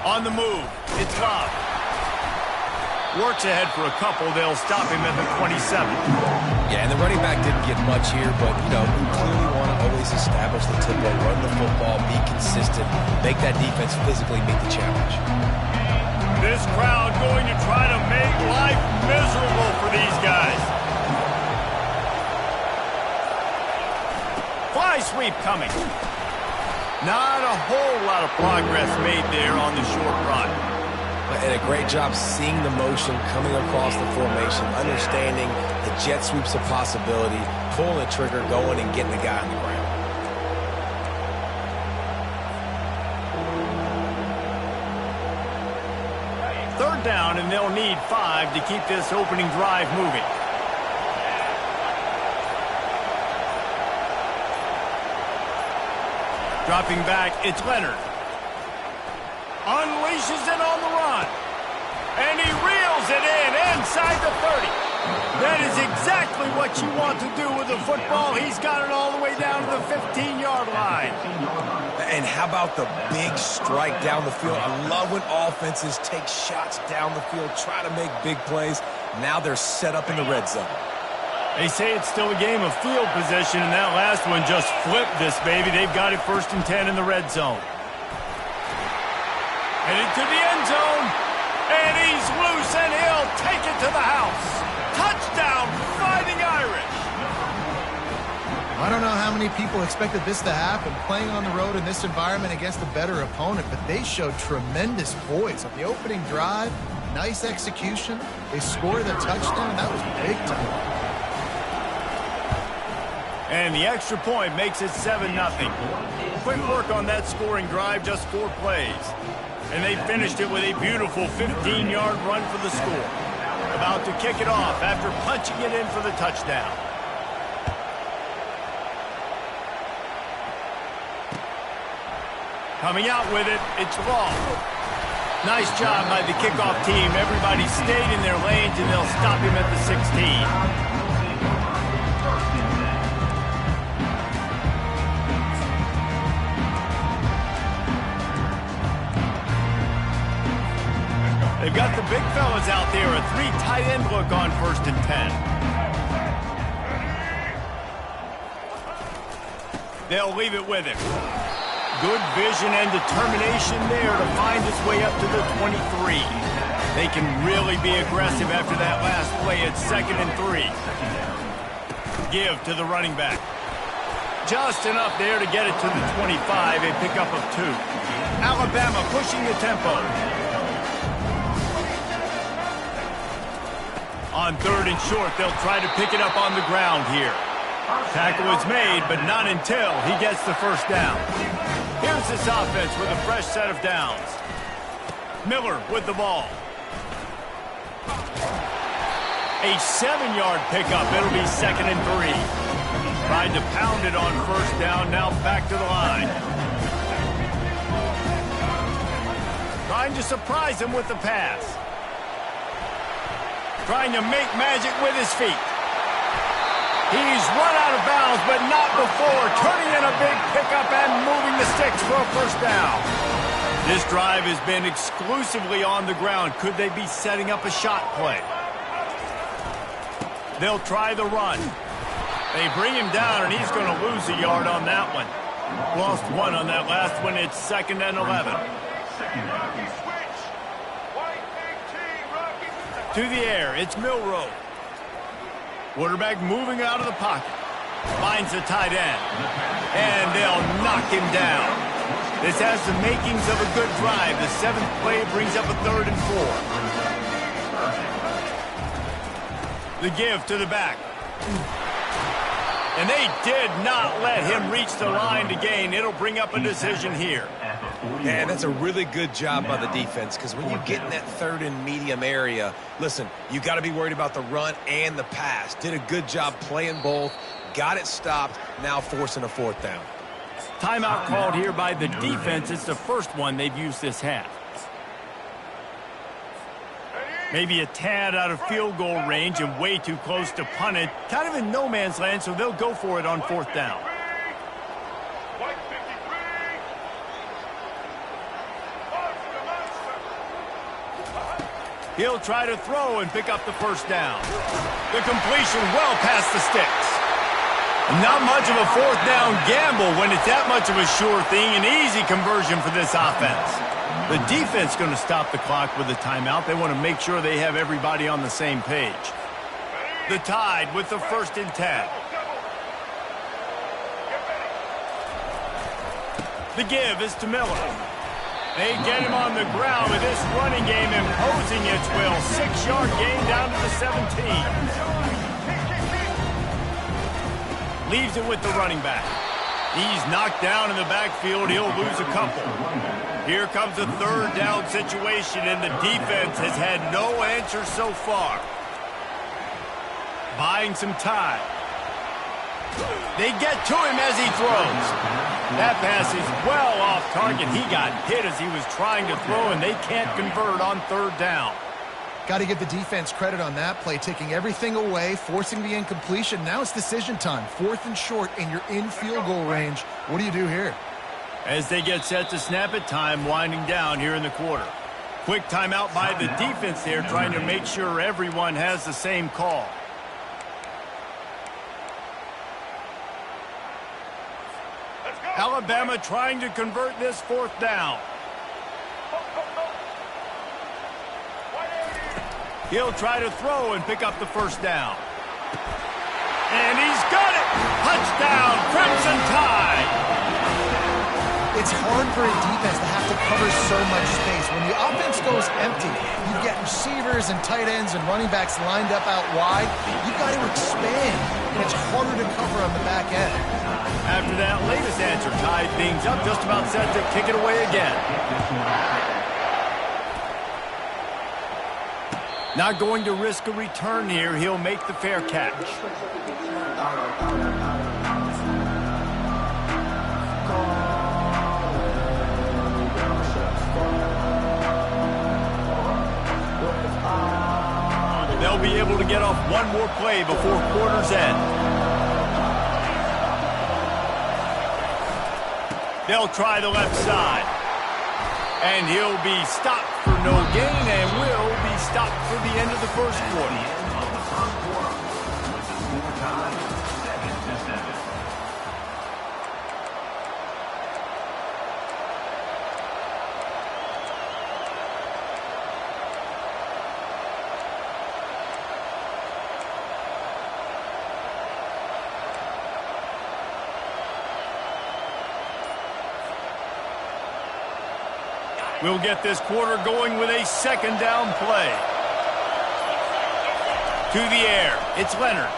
On the move, it's Love. Works ahead for a couple. They'll stop him at the 27. Yeah, and the running back didn't get much here, but, you know, we clearly want to always establish the tempo, run the football, be consistent, make that defense physically meet the challenge. This crowd going to try to make life miserable for these guys. Fly sweep coming. Not a whole lot of progress made there on the short run. And a great job seeing the motion coming across the formation, understanding the jet sweep's a possibility, pulling the trigger, going and getting the guy on the ground. Third down, and they'll need 5 to keep this opening drive moving. Dropping back, it's Leonard. Unleashes it on the run. And he reels it in inside the 30. That is exactly what you want to do with a football. He's got it all the way down to the 15-yard line. And how about the big strike down the field? I love when offenses take shots down the field, try to make big plays. Now they're set up in the red zone. They say it's still a game of field position, and that last one just flipped this baby. They've got it 1st and 10 in the red zone. Headed to the end zone, and he's loose, and he'll take it to the house. Touchdown, Fighting Irish. I don't know how many people expected this to happen, playing on the road in this environment against a better opponent, but they showed tremendous poise on the opening drive. Nice execution. They scored a touchdown. That was big time. And the extra point makes it 7-0. Quick work on that scoring drive, just 4 plays. And they finished it with a beautiful 15-yard run for the score. About to kick it off after punching it in for the touchdown. Coming out with it, it's ball. Nice job by the kickoff team. Everybody stayed in their lanes, and they'll stop him at the 16. They've got the big fellas out there, a 3 tight end look on 1st and 10. They'll leave it with him. Good vision and determination there to find his way up to the 23. They can really be aggressive after that last play at 2nd and 3. Give to the running back. Just enough there to get it to the 25, a pickup of 2. Alabama pushing the tempo. On 3rd and short, they'll try to pick it up on the ground here. Tackle is made, but not until he gets the 1st down. Here's this offense with a fresh set of downs. Miller with the ball. A 7-yard pickup. It'll be 2nd and 3. Tried to pound it on 1st down, now back to the line. Trying to surprise him with the pass. Trying to make magic with his feet. He's run out of bounds, but not before turning in a big pickup and moving the sticks for a 1st down. This drive has been exclusively on the ground. Could they be setting up a shot play? They'll try the run. They bring him down, and he's going to lose a yard on that one. Lost 1 on that last one. It's 2nd and 11. To the air, it's Milroe. Quarterback moving out of the pocket. Finds the tight end. And they'll knock him down. This has the makings of a good drive. The 7th play brings up a 3rd and 4. The give to the back. And they did not let him reach the line to gain. It'll bring up a decision here. Yeah, that's a really good job by the defense, because when you get in that 3rd and medium area, listen, you got to be worried about the run and the pass. Did a good job playing both, got it stopped, now forcing a 4th down. Timeout called here by the defense. It's the first one they've used this half. Maybe a tad out of field goal range and way too close to punt it. Kind of in no man's land, so they'll go for it on 4th down. He'll try to throw and pick up the 1st down. The completion well past the sticks. Not much of a 4th down gamble when it's that much of a sure thing. An easy conversion for this offense. The defense going to stop the clock with a timeout. They want to make sure they have everybody on the same page. The Tide with the 1st and 10. The give is to Miller. They get him on the ground with this running game imposing its will. 6-yard gain down to the 17. Leaves it with the running back. He's knocked down in the backfield. He'll lose a couple. Here comes a 3rd down situation, and the defense has had no answer so far. Buying some time. They get to him as he throws. That pass is well off target. He got hit as he was trying to throw, and they can't convert on 3rd down. Got to give the defense credit on that play, taking everything away, forcing the incompletion. Now it's decision time. 4th and short, and you're in field goal range. What do you do here? As they get set to snap it, time winding down here in the quarter. Quick timeout by the defense there, trying to make sure everyone has the same call. Alabama trying to convert this 4th down. He'll try to throw and pick up the 1st down. And he's got it! Touchdown, Crimson Tide! It's hard for a defense to have to cover so much space. When the offense goes empty, you get receivers and tight ends and running backs lined up out wide. You've got to expand, and it's harder to cover on the back end. After that latest answer, tied things up, just about set to kick it away again. Not going to risk a return here. He'll make the fair catch. they'll be able to get off one more play before quarter's end. They'll try the left side. And he'll be stopped for no gain and will be stopped for the end of the first quarter. We'll get this quarter going with a second down play. To the air, it's Leonard.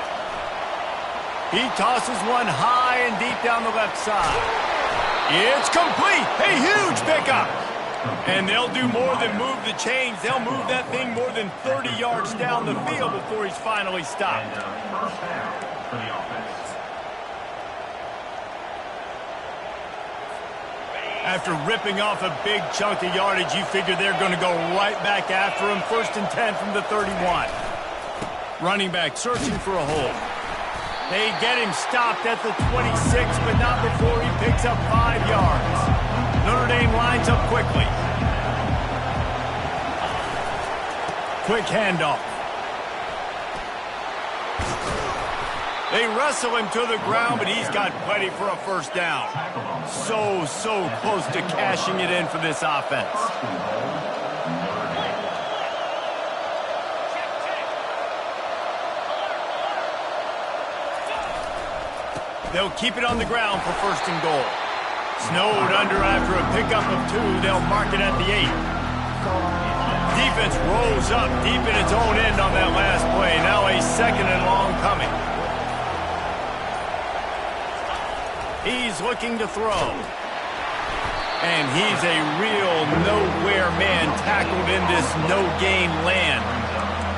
He tosses one high and deep down the left side. It's complete, a huge pickup. And they'll do more than move the chains. They'll move that thing more than 30 yards down the field before he's finally stopped. First down for the offense. After ripping off a big chunk of yardage, you figure they're going to go right back after him. 1st and 10 from the 31. Running back searching for a hole. They get him stopped at the 26, but not before he picks up 5 yards. Notre Dame lines up quickly. Quick handoff. They wrestle him to the ground, but he's got plenty for a first down. So close to cashing it in for this offense. They'll keep it on the ground for 1st and goal. Snowed under after a pickup of 2. They'll mark it at the 8. Defense rolls up deep in its own end on that last play. Now a 2nd and long coming. He's looking to throw. And he's a real nowhere man tackled in this no-gain land.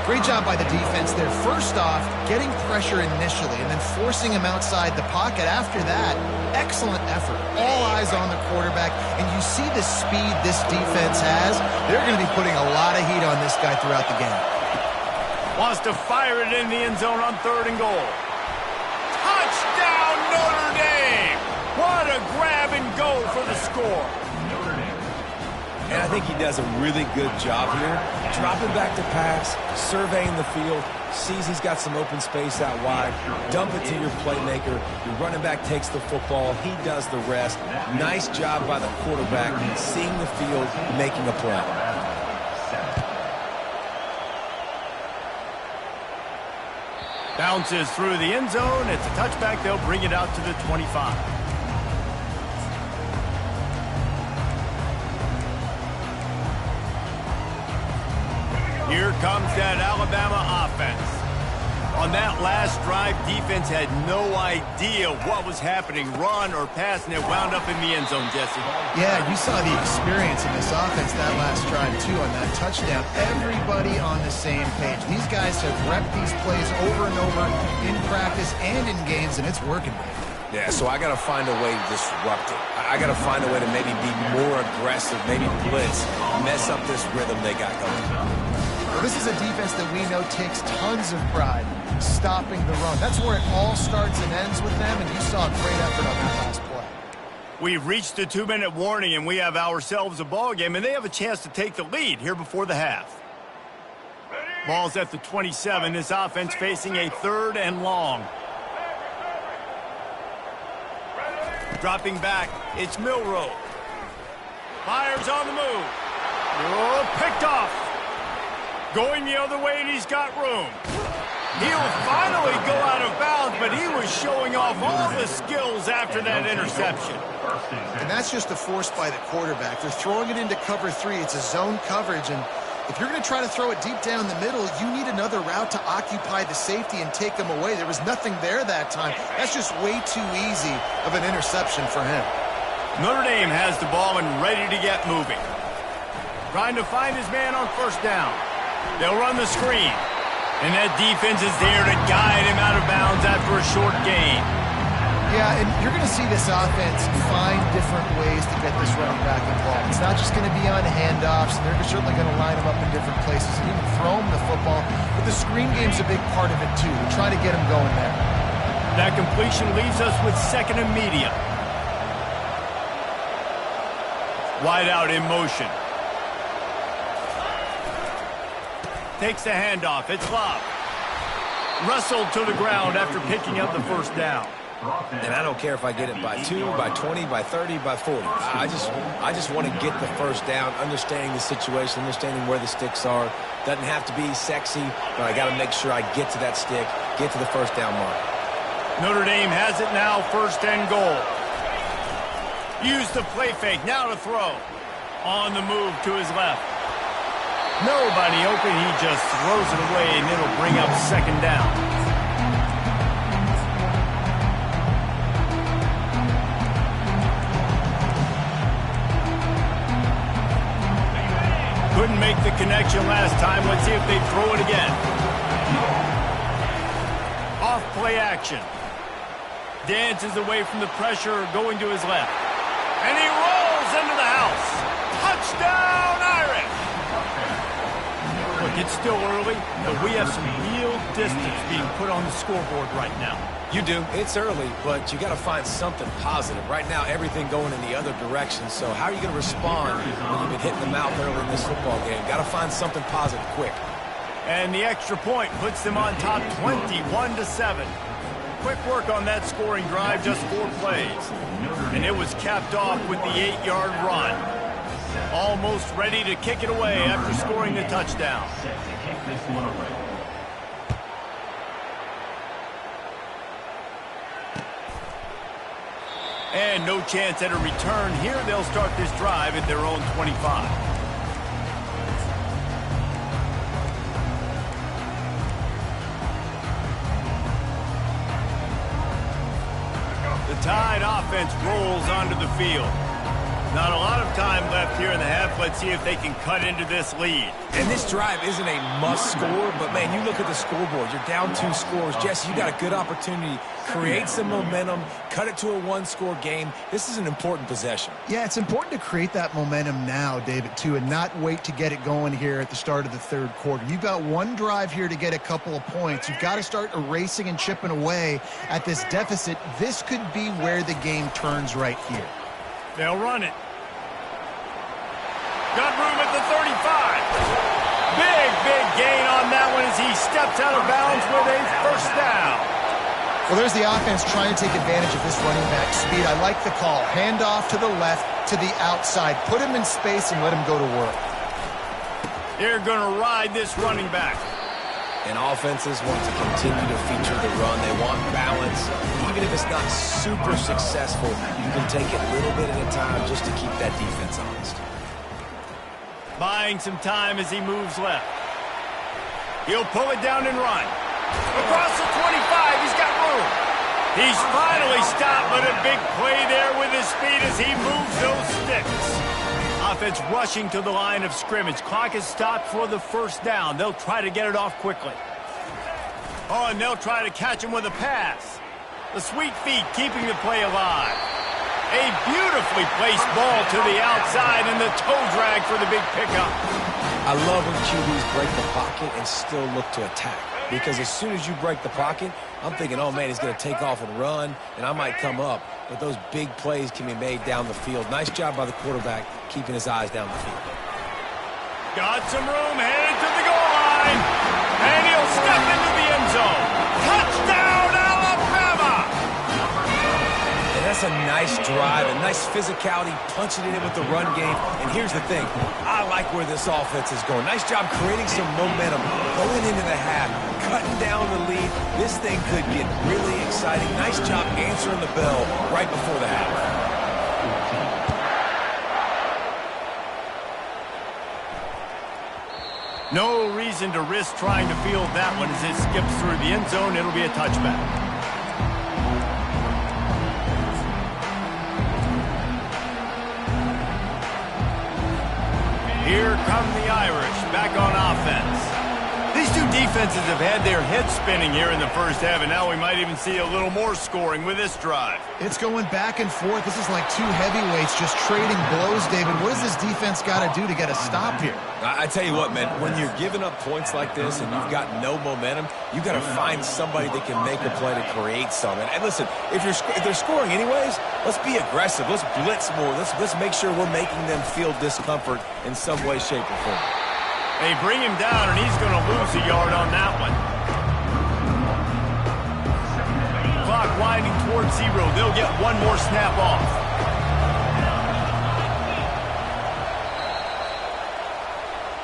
Great job by the defense there. First off, getting pressure initially and then forcing him outside the pocket. After that, excellent effort. All eyes on the quarterback. And you see the speed this defense has. They're going to be putting a lot of heat on this guy throughout the game. Wants to fire it in the end zone on 3rd and goal. Touchdown, Notre Dame! What a grab and go for the score. And I think he does a really good job here. Dropping back to pass, surveying the field, sees he's got some open space out wide, dump it to your playmaker. Your running back takes the football. He does the rest. Nice job by the quarterback, seeing the field, making a play. Bounces through the end zone. It's a touchback. They'll bring it out to the 25. Here comes that Alabama offense. On that last drive, defense had no idea what was happening, run or pass, and it wound up in the end zone, Jesse. Yeah, you saw the experience in this offense that last drive, too, on that touchdown. Everybody on the same page. These guys have repped these plays over and over in practice and in games, and it's working. Yeah, so I got to find a way to disrupt it. I got to find a way to maybe be more aggressive, maybe blitz, mess up this rhythm they got going. Well, this is a defense that we know takes tons of pride stopping the run. That's where it all starts and ends with them, and you saw a great effort on that last play. We've reached the 2-minute warning, and we have ourselves a ball game, and they have a chance to take the lead here before the half. Ball's at the 27. This offense facing a 3rd and long. Dropping back, it's Milroe. Fires on the move. Oh, picked off. Going the other way, and he's got room. He'll finally go out of bounds, but he was showing off all the skills after that interception. And that's just a force by the quarterback. They're throwing it into cover 3. It's a zone coverage, and if you're going to try to throw it deep down the middle, you need another route to occupy the safety and take him away. There was nothing there that time. That's just way too easy of an interception for him. Notre Dame has the ball and ready to get moving. Trying to find his man on 1st down. They'll run the screen. And that defense is there to guide him out of bounds after a short gain. Yeah, and you're going to see this offense find different ways to get this running back involved. It's not just going to be on handoffs, and they're certainly going to line him up in different places and even throw him the football. But the screen game's a big part of it, too. We're trying to get him going there. That completion leaves us with 2nd and medium. Wide out in motion. Takes the handoff. It's lobbed. Wrestled to the ground after picking up the first down. And I don't care if I get it by 2, by 20, by 30, by 40. I just want to get the first down, understanding the situation, understanding where the sticks are. Doesn't have to be sexy, but I got to make sure I get to that stick, get to the first down mark. Notre Dame has it now, 1st and goal. Use the play fake, now to throw. On the move to his left. Nobody open, he just throws it away, and it'll bring up 2nd down. Couldn't make the connection last time. Let's see if they throw it again. Off play action. Dances away from the pressure, going to his left. And he rolls into the house. Touchdown, Irish! Look, it's still early, but we have some real distance being put on the scoreboard right now. You do. It's early, but you got to find something positive. Right now, everything going in the other direction. So how are you going to respond when you've been hitting the mouth early in this football game? Got to find something positive quick. And the extra point puts them on top 21-7. Quick work on that scoring drive, just 4 plays. And it was capped off with the 8-yard run. Almost ready to kick it away after scoring the touchdown. And no chance at a return here. They'll start this drive at their own 25. The Tide offense rolls onto the field. Not a lot of time left here in the half. Let's see if they can cut into this lead. And this drive isn't a must score, but, man, you look at the scoreboard. You're down 2 scores. Jesse, you got a good opportunity. Create some momentum. Cut it to a 1-score game. This is an important possession. Yeah, it's important to create that momentum now, David, too, and not wait to get it going here at the start of the 3rd quarter. You've got 1 drive here to get a couple of points. You've got to start erasing and chipping away at this deficit. This could be where the game turns right here. They'll run it. Got room at the 35. Big gain on that one as he steps out of bounds with a first down. Well, there's the offense trying to take advantage of this running back speed. I like the call. Hand off to the left, to the outside. Put him in space and let him go to work. They're going to ride this running back. And offenses want to continue to feature the run. They want balance. Even if it's not super successful, you can take it little bit at a time just to keep that defense honest. Buying some time as he moves left. He'll pull it down and run. Across the 25, he's got room. He's finally stopped, but a big play there with his speed as he moves those sticks. Offense rushing to the line of scrimmage. Clock is stopped for the first down. They'll try to get it off quickly. Oh, and they'll try to catch him with a pass. The sweet feet keeping the play alive. A beautifully placed ball to the outside and the toe drag for the big pickup. I love when QBs break the pocket and still look to attack. Because as soon as you break the pocket, I'm thinking, oh, man, he's going to take off and run, and I might come up. But those big plays can be made down the field. Nice job by the quarterback keeping his eyes down the field. Got some room, headed to the goal line. And he'll step into the end zone. Touchdown, Alabama! And that's a nice drive, a nice physicality, punching it in with the run game. And here's the thing. I like where this offense is going. Nice job creating some momentum, going into the half, cutting down the lead. This thing could get really exciting. Nice job answering the bell right before the half. No reason to risk trying to field that one as it skips through the end zone. It'll be a touchback. Here come the Irish back on offense. These two two defenses have had their heads spinning here in the first half, and now we might even see a little more scoring with this drive. It's going back and forth. This is like two heavyweights just trading blows, David. What does this defense got to do to get a stop here? I tell you what, man, when you're giving up points like this and you've got no momentum, you got to find somebody that can make a play to create something. And listen, if they're scoring anyways, let's be aggressive. Let's blitz more. Let's make sure we're making them feel discomfort in some way, shape, or form. They bring him down, and he's going to lose a yard on that one. Clock winding towards 0. They'll get one more snap off.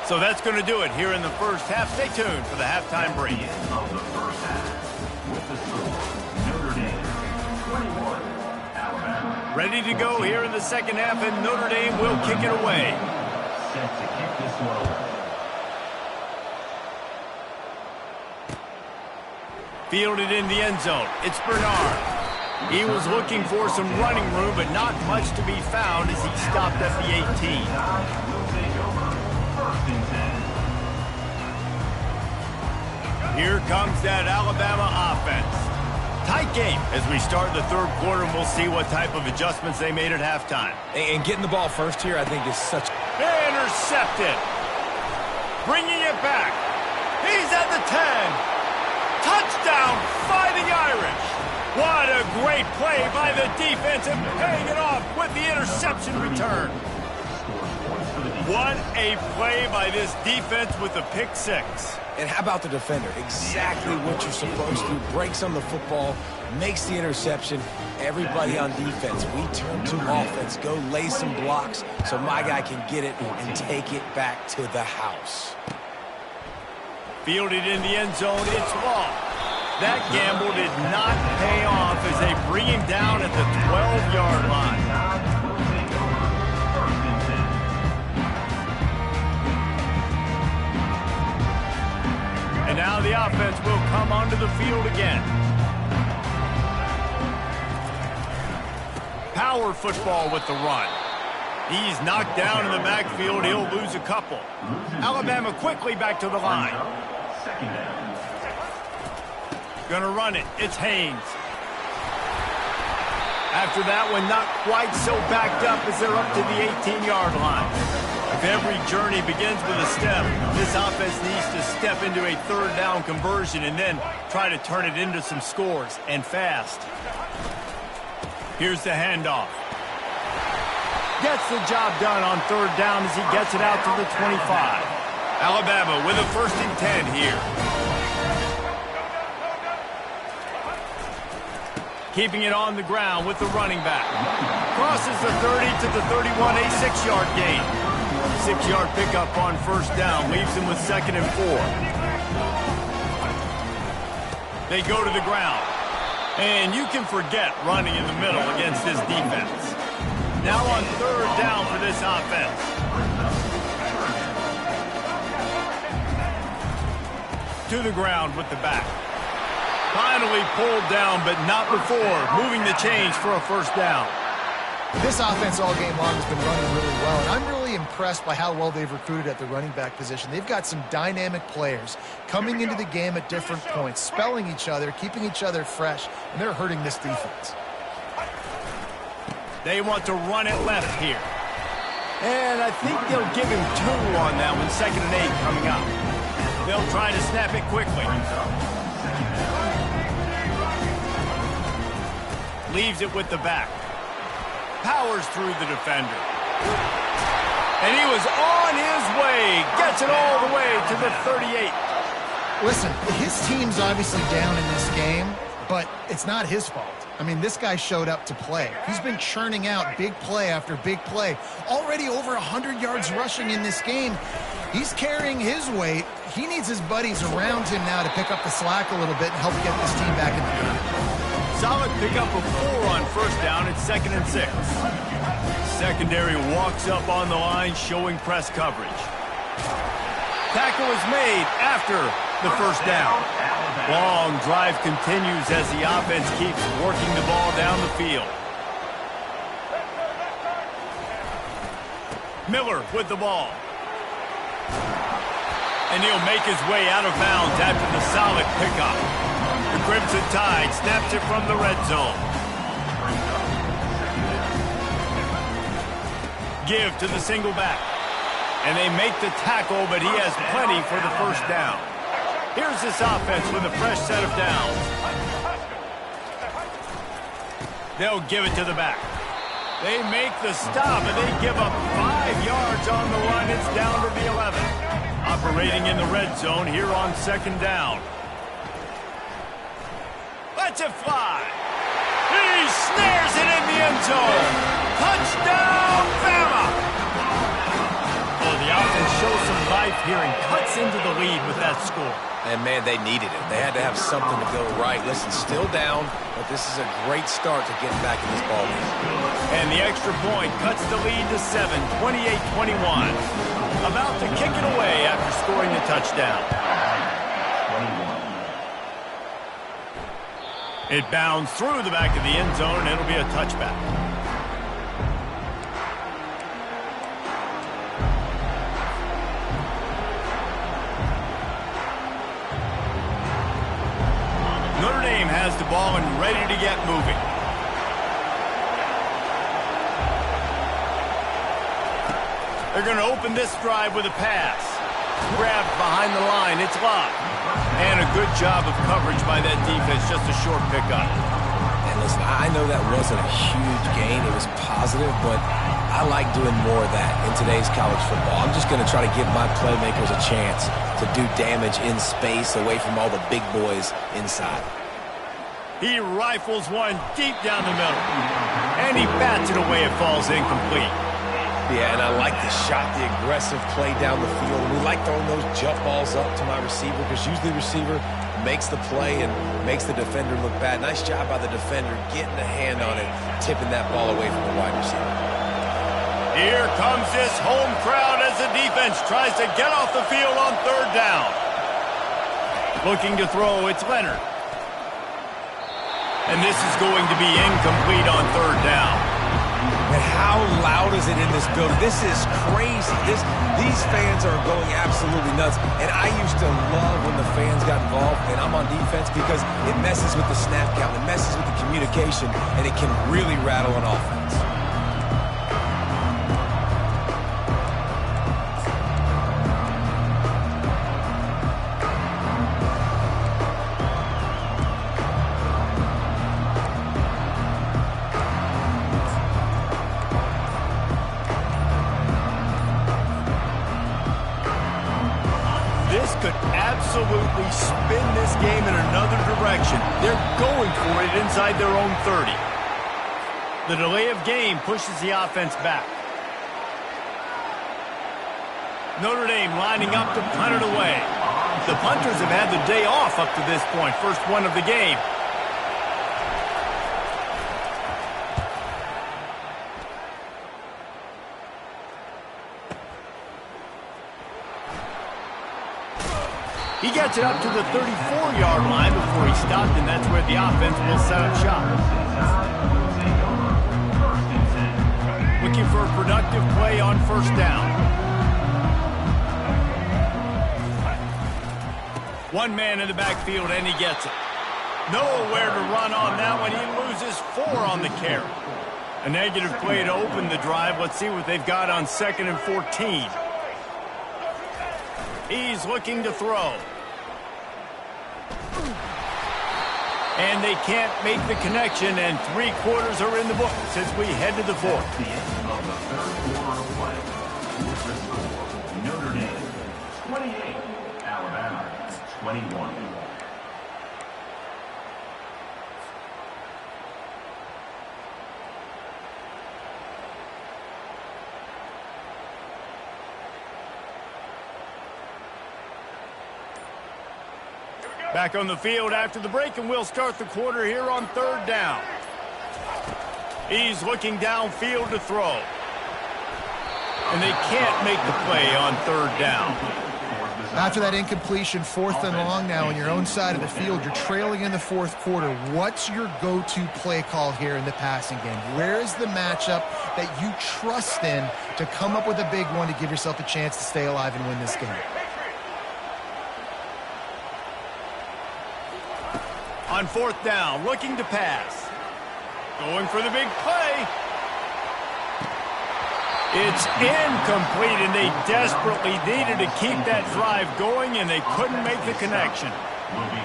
So that's going to do it here in the first half. Stay tuned for the halftime break. Of the first half, with the score, Notre Dame 21, Alabama. Ready to go here in the second half, and Notre Dame will kick it away. Set to kick this one away. Fielded in the end zone. It's Bernard. He was looking for some running room, but not much to be found as he stopped at the 18. Will take over. First and 10. Here comes that Alabama offense. Tight game as we start the third quarter, and we'll see what type of adjustments they made at halftime. And getting the ball first here, I think, is such... Intercepted. Bringing it back. He's at the 10. Touchdown, Fighting Irish. What a great play by the defense and paying it off with the interception return. What a play by this defense with the pick six. And how about the defender? Exactly what you're supposed to do. Breaks on the football, makes the interception. Everybody on defense, we turn to offense. Go lay some blocks so my guy can get it and take it back to the house. Fielded in the end zone, it's Law. That gamble did not pay off as they bring him down at the 12-yard line. And now the offense will come onto the field again. Power football with the run. He's knocked down in the backfield. He'll lose a couple. Alabama quickly back to the line. Second down. Gonna run it. It's Haynes. After that one, not quite so backed up as they're up to the 18-yard line. If every journey begins with a step, this offense needs to step into a third down conversion and then try to turn it into some scores, and fast. Here's the handoff. Gets the job done on third down as he gets it out to the 25. Alabama with a 1st and 10 here. Keeping it on the ground with the running back. Crosses the 30 to the 31, a 6-yard gain. 6-yard pickup on first down, leaves him with 2nd and 4. They go to the ground. And you can forget running in the middle against this defense. Now on third down for this offense. To the ground with the back. Finally pulled down, but not before. Moving the change for a first down. This offense all game long has been running really well, and I'm really impressed by how well they've recruited at the running back position. They've got some dynamic players coming into the game at different points, spelling each other, keeping each other fresh, and they're hurting this defense. They want to run it left here. And I think they'll give him 2 on that one, 2nd and 8 coming up. They'll try to snap it quickly. Leaves it with the back. Powers through the defender. And he was on his way. Gets it all the way to the 38. Listen, his team's obviously down in this game, but it's not his fault. I mean, this guy showed up to play. He's been churning out big play after big play. Already over 100 yards rushing in this game. He's carrying his weight. He needs his buddies around him now to pick up the slack a little bit and help get this team back in the game. Solid pickup of 4 on first down at 2nd and 6. Secondary walks up on the line, showing press coverage. Tackle is made after the first down. Long drive continues as the offense keeps working the ball down the field. Miller with the ball. And he'll make his way out of bounds after the solid pickup. The Crimson Tide snaps it from the red zone. Give to the single back. And they make the tackle, but he has plenty for the first down. Here's this offense with a fresh set of downs. They'll give it to the back. They make the stop, and they give up 5 yards on the run. It's down to the 11. Operating in the red zone here on second down. Lets it fly. He snares it in the end zone. Touchdown, Bama! Oh, the offense shows some life here and cuts into the lead with that score. And, man, they needed it. They had to have something to go right. Listen, still down, but this is a great start to getting back in this ballgame. And the extra point cuts the lead to 7, 28-21. About to kick it away after scoring the touchdown. 21. It bounds through the back of the end zone, and it'll be a touchback. Notre Dame has the ball and ready to get moving. They're going to open this drive with a pass. Grabbed behind the line. It's locked. And a good job of coverage by that defense. Just a short pickup. And listen, I know that wasn't a huge gain. It was positive, but I like doing more of that in today's college football. I'm just going to try to give my playmakers a chance to do damage in space away from all the big boys inside. He rifles one deep down the middle. And he bats it away. It falls incomplete. Yeah, and I like the shot, the aggressive play down the field. And we like throwing those jump balls up to my receiver because usually the receiver makes the play and makes the defender look bad. Nice job by the defender getting a hand on it, tipping that ball away from the wide receiver. Here comes this home crowd as the defense tries to get off the field on third down. Looking to throw, it's Leonard. And this is going to be incomplete on third down. And how loud is it in this building? This is crazy. These fans are going absolutely nuts. And I used to love when the fans got involved, and I'm on defense because it messes with the snap count, it messes with the communication, and it can really rattle an offense. Absolutely spin this game in another direction. They're going for it inside their own 30. The delay of game pushes the offense back. Notre Dame lining up to punt it away. The punters have had the day off up to this point. First one of the game. He gets it up to the 34-yard line before he stopped, and that's where the offense will set up shop. Looking for a productive play on first down. One man in the backfield, and he gets it. Nowhere to run on that one. He loses 4 on the carry. A negative play to open the drive. Let's see what they've got on 2nd and 14. He's looking to throw. And they can't make the connection, and 3 quarters are in the book as we head to the 4th. The end of the third quarter of play. With the score, Notre Dame 28, Alabama 21. Back on the field after the break, and we'll start the quarter here on third down. He's looking downfield to throw. And they can't make the play on third down. After that incompletion, 4th and long now on your own side of the field, you're trailing in the 4th quarter. What's your go-to play call here in the passing game? Where is the matchup that you trust in to come up with a big one to give yourself a chance to stay alive and win this game? On 4th down, looking to pass. Going for the big play. It's incomplete, and they desperately needed to keep that drive going, and they couldn't make the connection.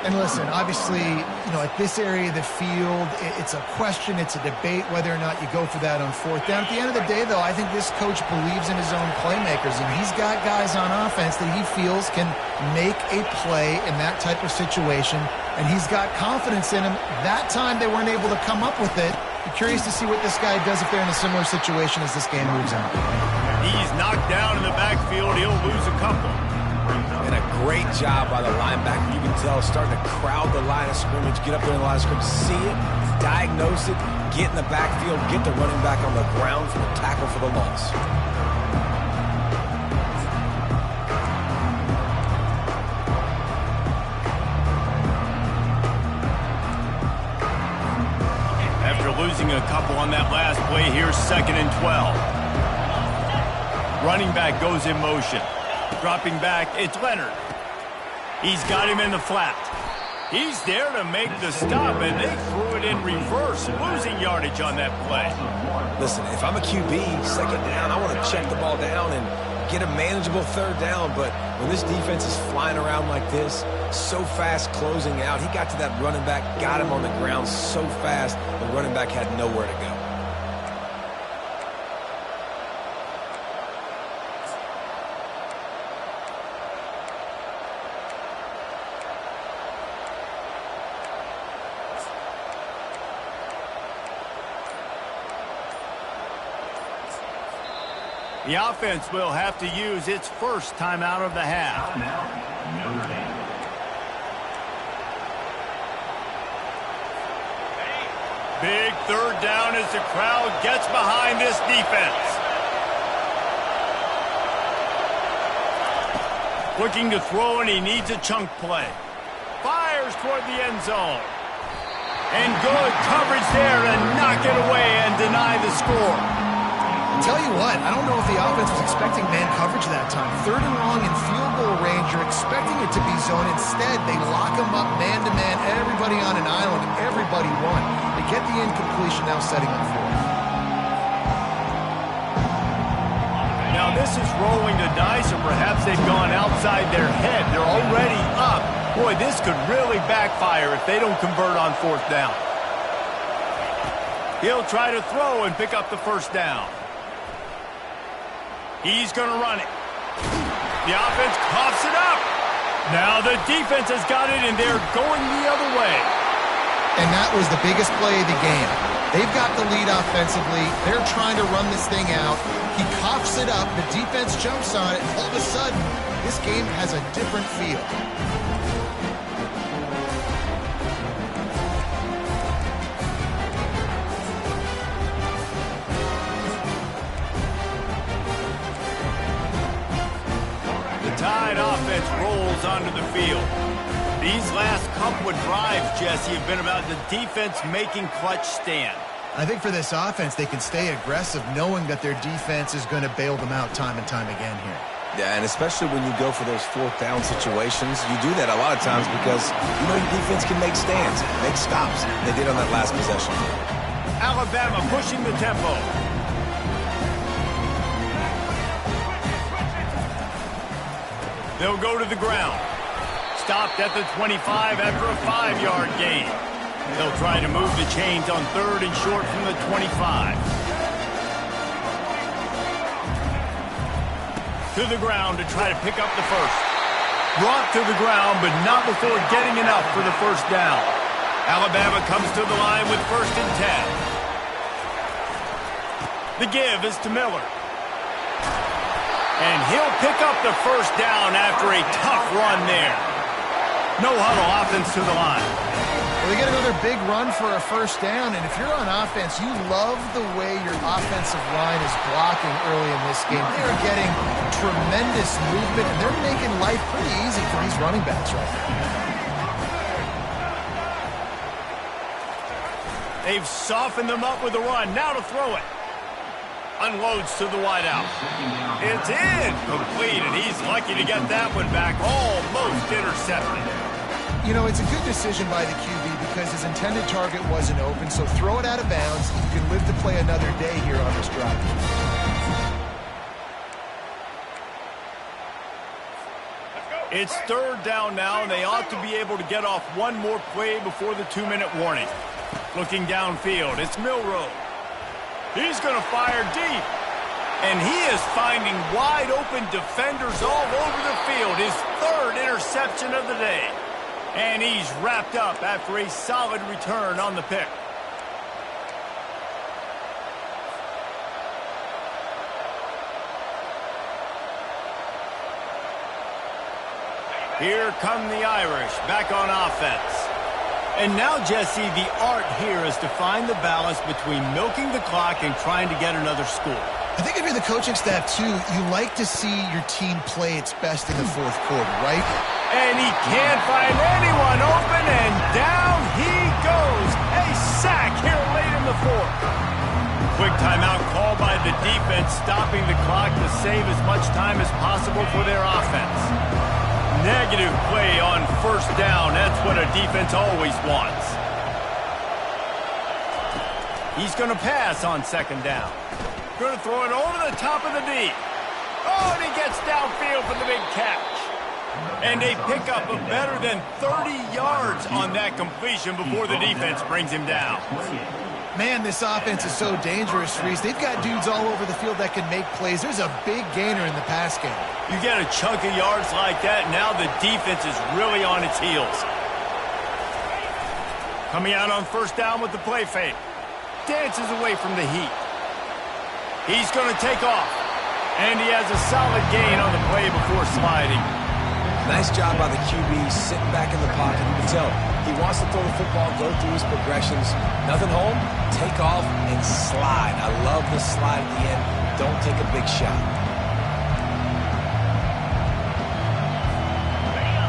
And listen, obviously, at this area of the field, it's a question, it's a debate whether or not you go for that on 4th down. At the end of the day, though, I think this coach believes in his own playmakers, and he's got guys on offense that he feels can make a play in that type of situation, and he's got confidence in him. That time they weren't able to come up with it. Be curious to see what this guy does if they're in a similar situation as this game moves on. He's knocked down in the backfield. He'll lose a couple. And a great job by the linebacker. You can tell starting to crowd the line of scrimmage, get up there in the line of scrimmage, see it, diagnose it, get in the backfield, get the running back on the ground for the tackle for the loss. After losing a couple on that last play, here's 2nd and 12. Running back goes in motion. Dropping back, it's Leonard. He's got him in the flat. He's there to make the stop, and they threw it in reverse, losing yardage on that play. Listen, if I'm a QB, 2nd down, I want to check the ball down and get a manageable 3rd down, but when this defense is flying around like this, so fast closing out, he got to that running back, got him on the ground so fast, the running back had nowhere to go. The offense will have to use its first timeout of the half. Notre Dame. Big 3rd down as the crowd gets behind this defense. Looking to throw, and he needs a chunk play. Fires toward the end zone. And good coverage there to knock it away and deny the score. Tell you what, I don't know if the offense was expecting man coverage that time. 3rd and long in field goal range, you're expecting it to be zone. Instead, they lock them up man-to-man, everybody on an island, and everybody won. They get the incompletion, now setting up 4th. Now this is rolling the dice, or perhaps they've gone outside their head. They're already up. Boy, this could really backfire if they don't convert on 4th down. He'll try to throw and pick up the 1st down. He's going to run it. The offense coughs it up. Now the defense has got it, and they're going the other way. And that was the biggest play of the game. They've got the lead offensively. They're trying to run this thing out. He coughs it up. The defense jumps on it. And all of a sudden, this game has a different feel. Tide offense rolls onto the field. These last couple of drives, Jesse, have been about the defense making clutch stand. I think for this offense, they can stay aggressive knowing that their defense is going to bail them out time and time again here. Yeah, and especially when you go for those 4th down situations, you do that a lot of times because your defense can make stands, make stops. They did on that last possession. Alabama pushing the tempo. They'll go to the ground. Stopped at the 25 after a 5-yard gain. They'll try to move the chains on 3rd and short from the 25. To the ground to try to pick up the 1st. Brought to the ground, but not before getting enough for the 1st down. Alabama comes to the line with 1st and 10. The give is to Miller. And he'll pick up the 1st down after a tough run there. No huddle offense to the line. Well, they get another big run for a 1st down, and if you're on offense, you love the way your offensive line is blocking early in this game. They're getting tremendous movement, and they're making life pretty easy for these running backs right now. They've softened them up with a run. Now to throw it. Unloads to the wideout. It's incomplete, and he's lucky to get that one back, almost intercepted. You know, it's a good decision by the QB because his intended target wasn't open, so throw it out of bounds. You can live to play another day here on this drive. It's third down now, and they ought to be able to get off one more play before the 2-minute warning. Looking downfield, it's Milroe. He's going to fire deep. And he is finding wide open defenders all over the field. His third interception of the day. And he's wrapped up after a solid return on the pick. Here come the Irish, back on offense. And now, Jesse, the art here is to find the balance between milking the clock and trying to get another score. I think if you're the coaching staff, too, you like to see your team play its best in the fourth quarter, right? And he can't find anyone open, and down he goes. A sack here late in the fourth. Quick timeout call by the defense, stopping the clock to save as much time as possible for their offense. Negative play on first down. That's what a defense always wants. He's going to pass on second down. Going to throw it over the top of the D. Oh, and he gets downfield for the big catch. And they pick up a better than 30 yards on that completion before the defense brings him down. Man, this offense is so dangerous, Reese. They've got dudes all over the field that can make plays. There's a big gainer in the pass game. You get a chunk of yards like that, now the defense is really on its heels. Coming out on first down with the play fake. Dances away from the heat. He's going to take off. And he has a solid gain on the play before sliding. Nice job by the QB sitting back in the pocket. You can tell he wants to throw the football, go through his progressions. Nothing home, take off and slide. I love the slide at the end. Don't take a big shot.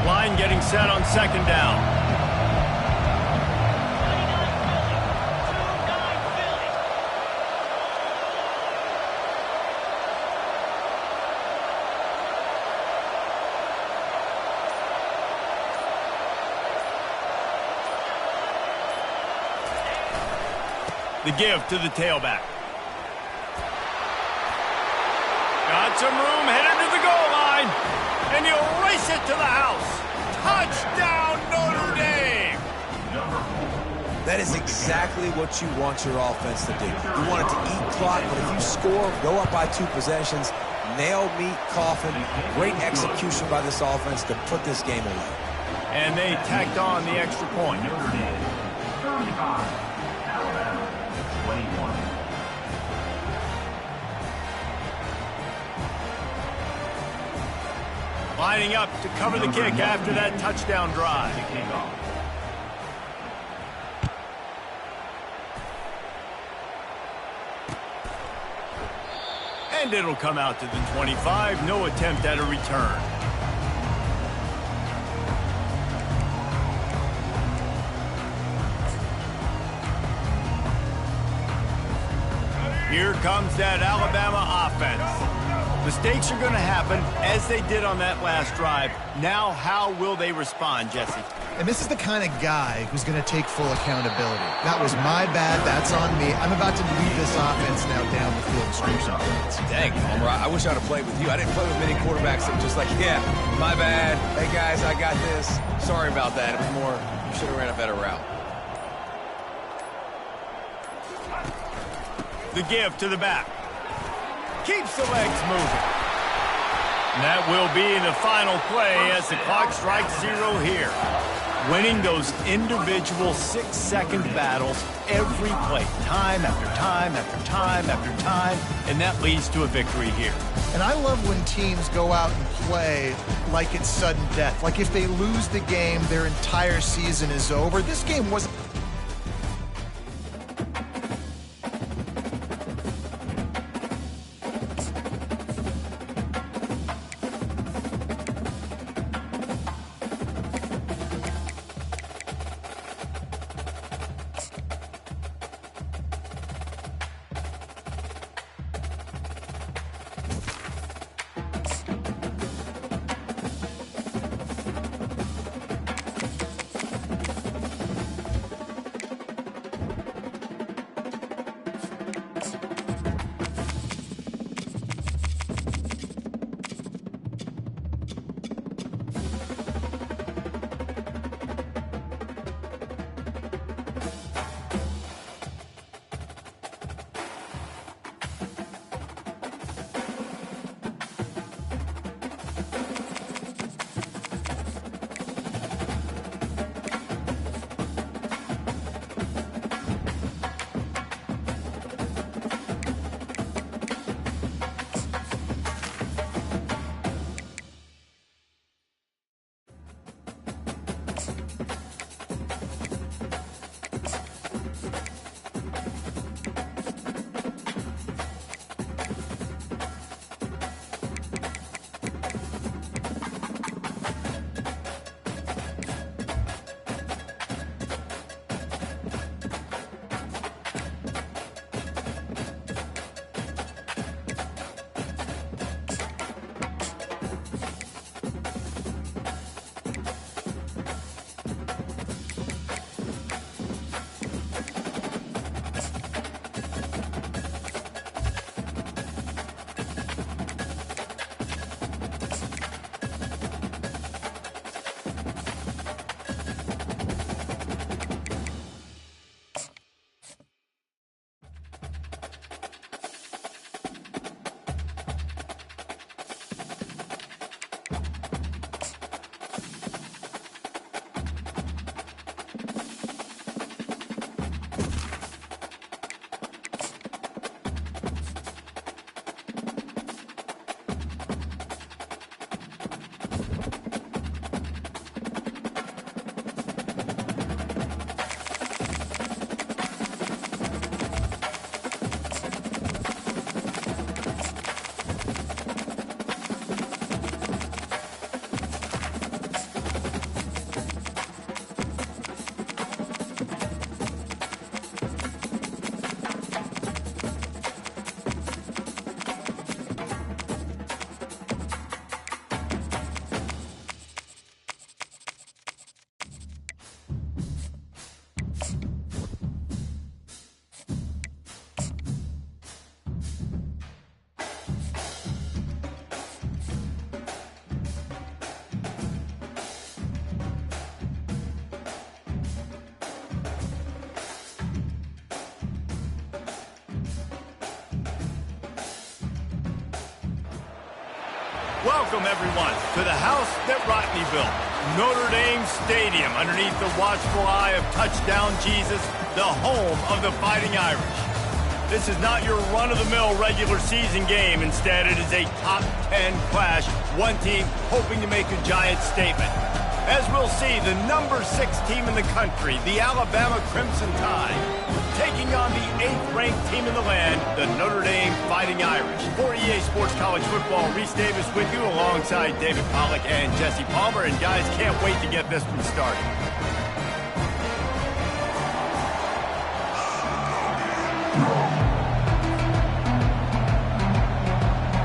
Line getting set on second down. The give to the tailback. Got some room, headed to the goal line. And he'll race it to the house. Touchdown, Notre Dame! That is exactly what you want your offense to do. You want it to eat clock, but if you score, go up by 2 possessions, nail meat coffin, great execution by this offense to put this game away. And they tacked on the extra point. Notre Dame, 35, Alabama, 21. Lining up to cover the kick after that touchdown drive. And it'll come out to the 25. No attempt at a return. Here comes that Alabama offense. Mistakes are going to happen, as they did on that last drive. Now, how will they respond, Jesse? And this is the kind of guy who's going to take full accountability. That was my bad. That's on me. I'm about to lead this offense now down the field and score some points. Dang, Homer, I wish I'd have played with you. I didn't play with many quarterbacks that were just like, yeah, my bad. Hey, guys, I got this. Sorry about that. It was more, you should have ran a better route. The give to the back. Keeps the legs moving. And that will be the final play as the clock strikes 0 here. Winning those individual 6-second battles every play, time after time after time after time, and that leads to a victory here. And I love when teams go out and play like it's sudden death. Like if they lose the game, their entire season is over. This game wasn't... Welcome, everyone, to the house that Rodney built, Notre Dame Stadium, underneath the watchful eye of Touchdown Jesus, the home of the Fighting Irish. This is not your run-of-the-mill regular season game. Instead, it is a top 10 clash, one team hoping to make a giant statement. As we'll see, the number 6 team in the country, the Alabama Crimson Tide, taking on the 8th-ranked team in the land, the Notre Dame Fighting Irish. For EA Sports College Football, Reese Davis with you alongside David Pollack and Jesse Palmer. And guys, can't wait to get this one started.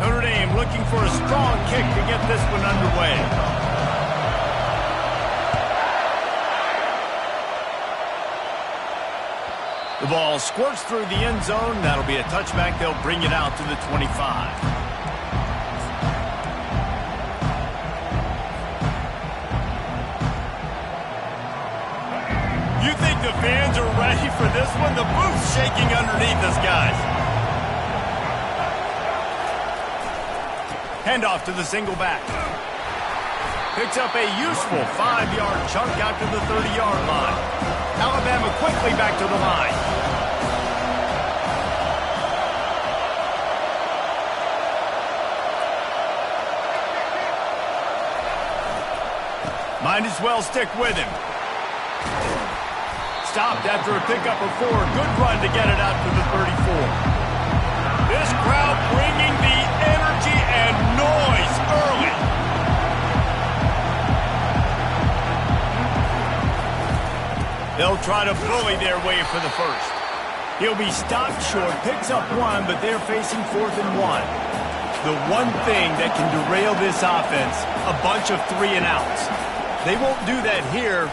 Notre Dame looking for a strong kick to get this one underway. The ball squirts through the end zone. That'll be a touchback. They'll bring it out to the 25. You think the fans are ready for this one? The booth's shaking underneath us, guys. Handoff to the single back. Picks up a useful 5-yard chunk out to the 30-yard line. Alabama quickly back to the line. Might as well stick with him. Stopped after a pickup of 4. Good run to get it out to the 34. This crowd bringing the energy and noise early. They'll try to bully their way for the first. He'll be stopped short, picks up 1, but they're facing 4th and 1. The one thing that can derail this offense, a bunch of 3-and-outs. They won't do that here,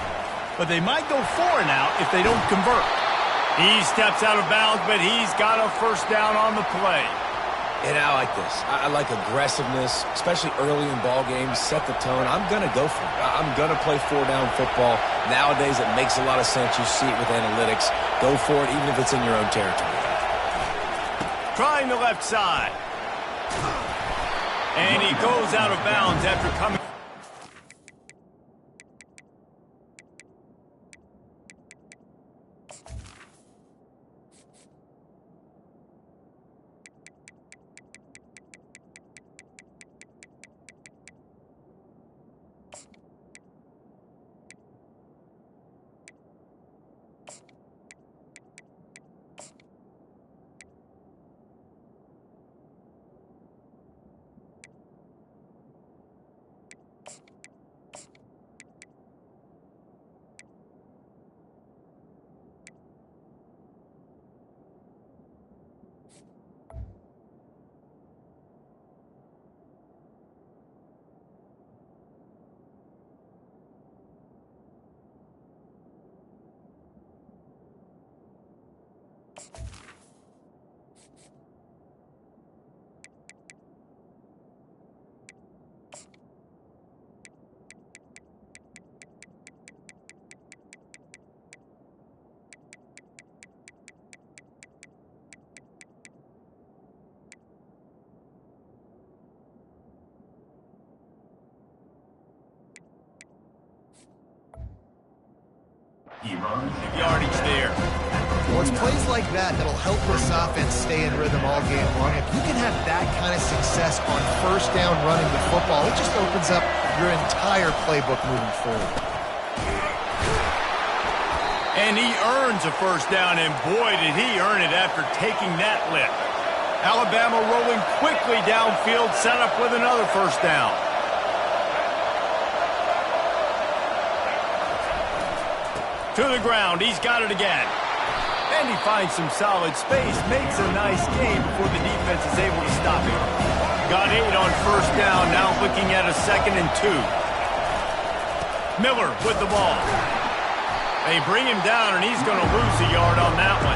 but they might go 4-and-out if they don't convert. He steps out of bounds, but he's got a first down on the play. And I like this. I like aggressiveness, especially early in ball games. Set the tone. I'm going to go for it. I'm going to play 4-down football. Nowadays, it makes a lot of sense. You see it with analytics. Go for it, even if it's in your own territory. Trying the left side. And he goes out of bounds after coming. Yardage there. Well, it's plays like that that'll help this offense stay in rhythm all game long. If you can have that kind of success on first down running the football, it just opens up your entire playbook moving forward. And he earns a first down, and boy, did he earn it after taking that lift. Alabama rolling quickly downfield, set up with another first down. To the ground, he's got it again. And he finds some solid space, makes a nice gain before the defense is able to stop him. Got 8 on first down, now looking at a 2nd and 2. Miller with the ball. They bring him down, and he's going to lose a yard on that one.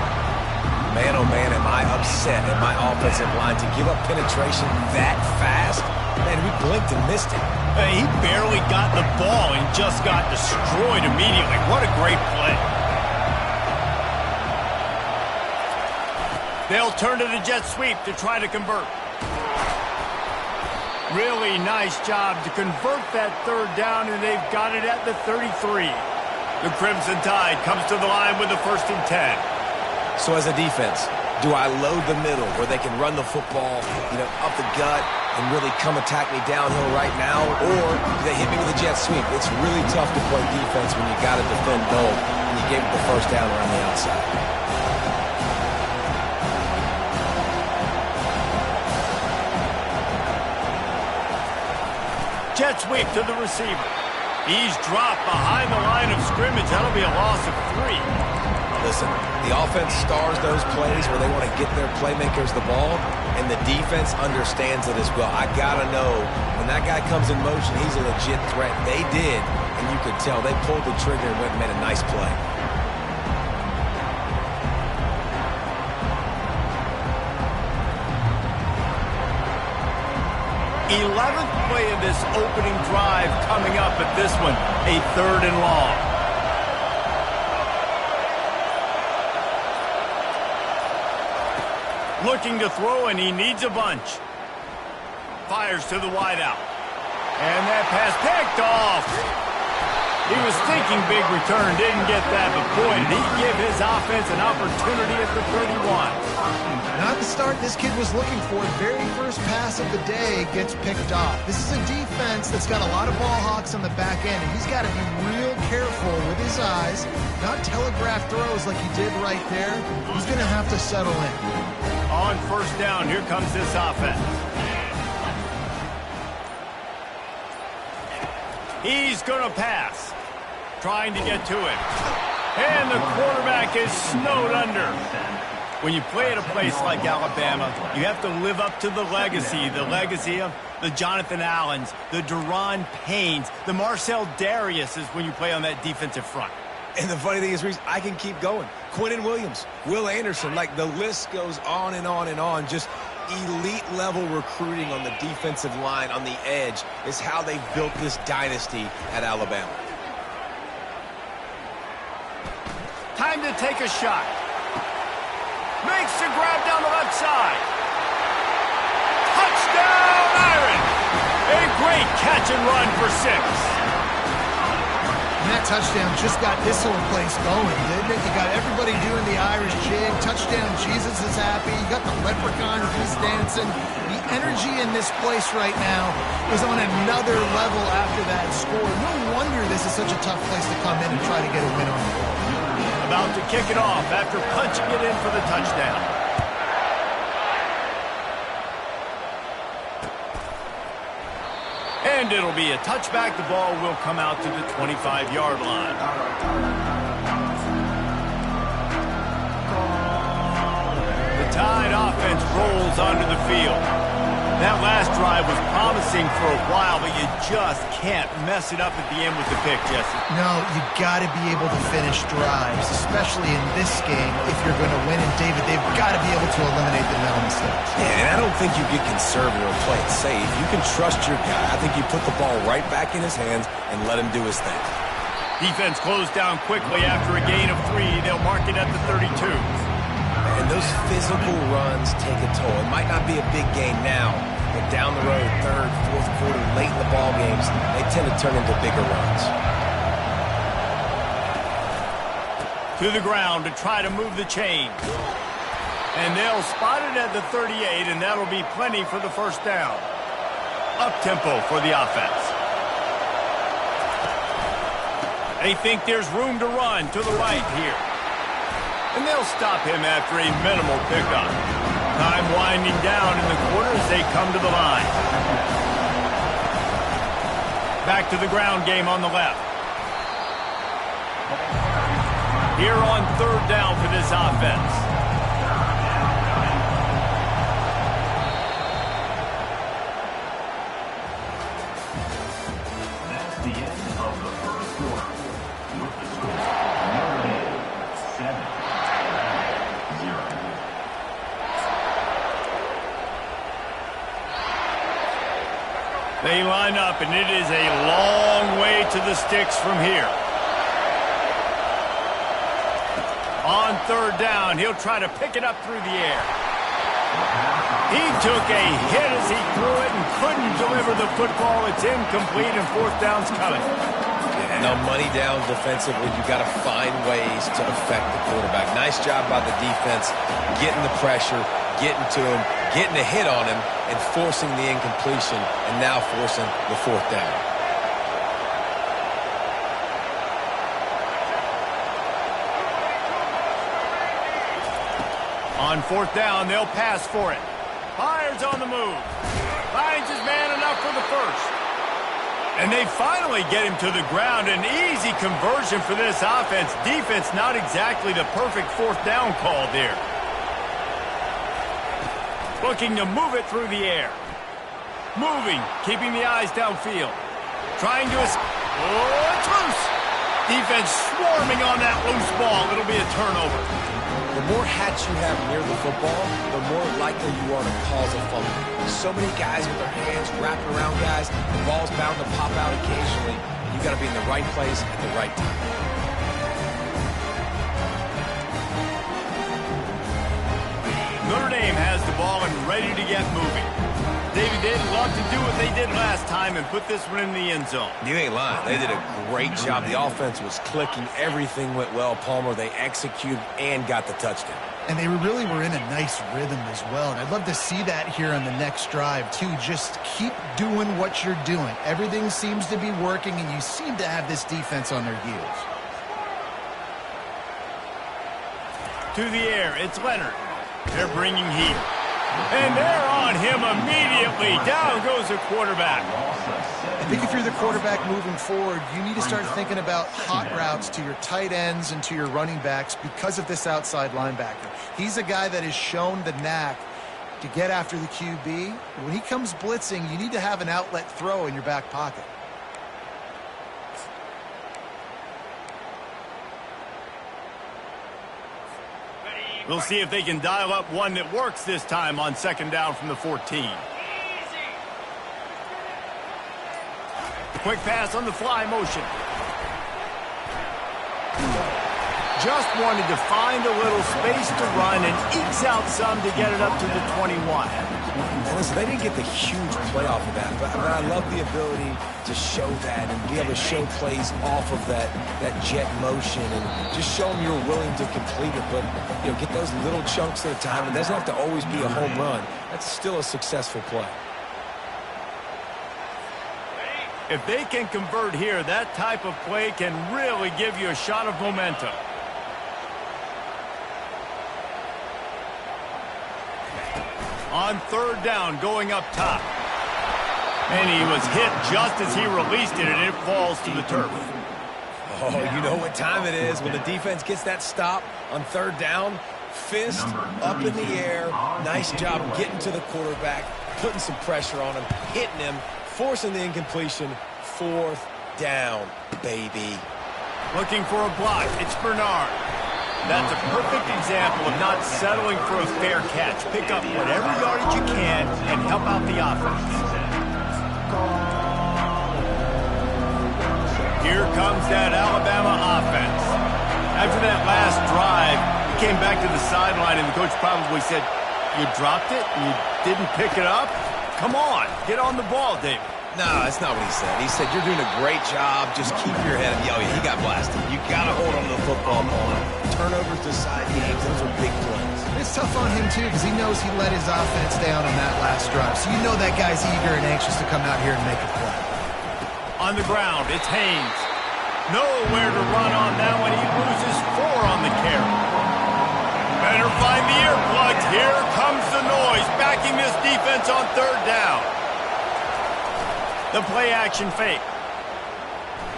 Man, oh man, am I upset at my offensive line to give up penetration that fast? Man, we blinked and missed it. He barely got the ball and just got destroyed immediately. What a great play. They'll turn to the jet sweep to try to convert. Really nice job to convert that third down, and they've got it at the 33. The Crimson Tide comes to the line with the 1st and 10. So as a defense, do I load the middle where they can run the football, up the gut and really come attack me downhill right now? Or do they hit me with a jet sweep? It's really tough to play defense when you got to defend both, and you gave it the first down around the outside. Jet sweep to the receiver. He's dropped behind the line of scrimmage. That'll be a loss of 3. Listen, the offense stars those plays where they want to get their playmakers the ball, and the defense understands it as well. I got to know when that guy comes in motion, he's a legit threat. They did, and you could tell. They pulled the trigger and went and made a nice play. 11th play of this opening drive coming up at this one, a 3rd and long. Looking to throw, and he needs a bunch. Fires to the wideout. And that pass picked off. He was thinking big return, didn't get that, but boy, did he give his offense an opportunity at the 31. Not the start this kid was looking for. Very first pass of the day gets picked off. This is a defense that's got a lot of ball hawks on the back end, and he's got to be real careful with his eyes, not telegraph throws like he did right there. He's going to have to settle in. On 1st down, here comes this offense. He's going to pass. Trying to get to him. And the quarterback is snowed under. When you play at a place like Alabama, you have to live up to the legacy of the Jonathan Allens, the Deron Paynes, the Marcel Dariuses when you play on that defensive front. And the funny thing is, Reese, I can keep going. Quentin Williams, Will Anderson, like the list goes on and on and on. Just elite-level recruiting on the defensive line, on the edge, is how they built this dynasty at Alabama. Time to take a shot. Makes the grab down the left side. Touchdown, Iron! A great catch and run for 6. And that touchdown just got this whole place going, didn't it? You got everybody doing the Irish jig. Touchdown, Jesus is happy. You got the leprechaun, he's dancing. The energy in this place right now is on another level after that score. No wonder this is such a tough place to come in and try to get a win on the ball. About to kick it off after punching it in for the touchdown. And it'll be a touchback. The ball will come out to the 25-yard line. The Tide offense rolls onto the field. That last drive was promising for a while, but you just can't mess it up at the end with the pick, Jesse. No, you got to be able to finish drives, especially in this game if you're going to win. And, David, they've got to be able to eliminate the mental mistakes. Yeah, and I don't think you get conservative or play it safe. You can trust your guy. I think you put the ball right back in his hands and let him do his thing. Defense closed down quickly after a gain of 3. They'll mark it at the 32. And those physical runs take a toll. It might not be a big gain now, but down the road, 3rd, 4th quarter, late in the ball games, they tend to turn into bigger runs. To the ground to try to move the chain. And they'll spot it at the 38, and that'll be plenty for the 1st down. Up-tempo for the offense. They think there's room to run to the right here. And they'll stop him after a minimal pickup. Time winding down in the quarter as they come to the line. Back to the ground game on the left. Here on 3rd down for this offense. That's the end of the 1st quarter. With the score, Notre Dame 7, 0. They line up, and it is a long way to the sticks from here. On 3rd down, he'll try to pick it up through the air. He took a hit as he threw it and couldn't deliver the football. It's incomplete and fourth down's coming. And on money down defensively, you got to find ways to affect the quarterback. Nice job by the defense, getting the pressure, getting to him, getting a hit on him, and forcing the incompletion, and now forcing the fourth down. On fourth down, they'll pass for it. Byers on the move. Finds his man enough for the first. And they finally get him to the ground. An easy conversion for this offense. Defense not exactly the perfect fourth down call there. Looking to move it through the air. Moving, keeping the eyes downfield. Trying to escape. Oh, it's loose. Defense swarming on that loose ball. It'll be a turnover. The more hats you have near the football, the more likely you are to cause a fumble. So many guys with their hands wrapping around guys, the ball's bound to pop out occasionally. You got to be in the right place at the right time. Notre Dame has the ball and ready to get moving. David, they'd love to do what they did last time and put this one in the end zone. You ain't lying. They did a great job. The offense was clicking. Everything went well. Palmer, they executed and got the touchdown. And they really were in a nice rhythm as well. And I'd love to see that here on the next drive, too. Just keep doing what you're doing. Everything seems to be working, and you seem to have this defense on their heels. To the air, it's Leonard. They're bringing heat. And they're on him immediately. Down goes the quarterback. I think if you're the quarterback moving forward, you need to start thinking about hot routes to your tight ends and to your running backs because of this outside linebacker. He's a guy that has shown the knack to get after the QB. When he comes blitzing, you need to have an outlet throw in your back pocket. We'll see if they can dial up one that works this time on second down from the 14. Quick pass on the fly motion. Just wanted to find a little space to run and ekes out some to get it up to the 21. Listen, they didn't get the huge play off of that, but I love the ability to show that and be able to show plays off of that jet motion and just show them you're willing to complete it, but get those little chunks at a time. It doesn't have to always be a home run. That's still a successful play. If they can convert here, that type of play can really give you a shot of momentum. On third down, going up top. And he was hit just as he released it, and it falls to the turf. Oh, you know what time it is when the defense gets that stop on third down. Fist up in the air. Nice job getting to the quarterback, putting some pressure on him, hitting him, forcing the incompletion. Fourth down, baby. Looking for a block. It's Bernard. That's a perfect example of not settling for a fair catch. Pick up whatever yardage you can and help out the offense. Here comes that Alabama offense. After that last drive, he came back to the sideline, and the coach probably said, "You dropped it and you didn't pick it up? Come on, get on the ball, David." No, that's not what he said. He said, "You're doing a great job. Just keep your head up." Yo, he got blasted. You got to hold on to the football ball. Turnovers decide games. Those are big plays. It's tough on him, too, because he knows he let his offense down on that last drive. So you know that guy's eager and anxious to come out here and make a play. On the ground, it's Haynes. Nowhere to run on that one. He loses 4 on the carry. Better find the earplugs. Here comes the noise, backing this defense on third down. The play action fake.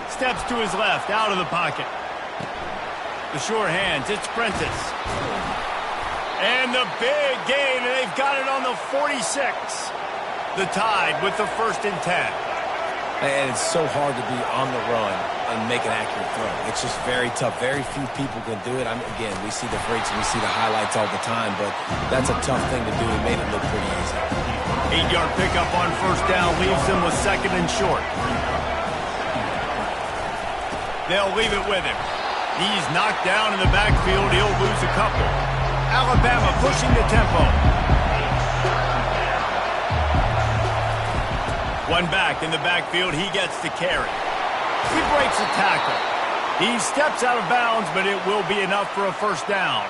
Steps to his left, out of the pocket. The sure hands, it's Prentice. And the big gain, and they've got it on the 46. The Tide with the 1st and 10. And it's so hard to be on the run and make an accurate throw. It's just very tough. Very few people can do it. Again, we see the freaks and we see the highlights all the time, but that's a tough thing to do. He made it look pretty easy. 8-yard pickup on first down leaves them with 2nd and short. They'll leave it with him. He's knocked down in the backfield. He'll lose a couple. Alabama pushing the tempo. One back in the backfield, he gets the carry. He breaks a tackle. He steps out of bounds, but it will be enough for a first down.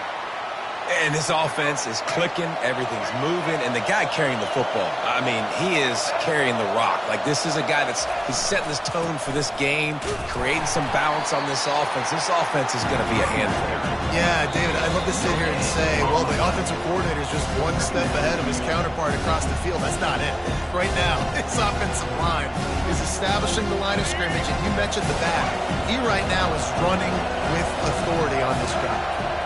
And this offense is clicking, everything's moving, and the guy carrying the football, I mean, he is carrying the rock. Like, this is a guy he's setting this tone for this game, creating some balance on this offense. This offense is going to be a handful. Yeah, David, I'd love to sit here and say, well, the offensive coordinator is just one step ahead of his counterpart across the field. That's not it. Right now, his offensive line is establishing the line of scrimmage, and you mentioned the back. He right now is running with authority on this drive.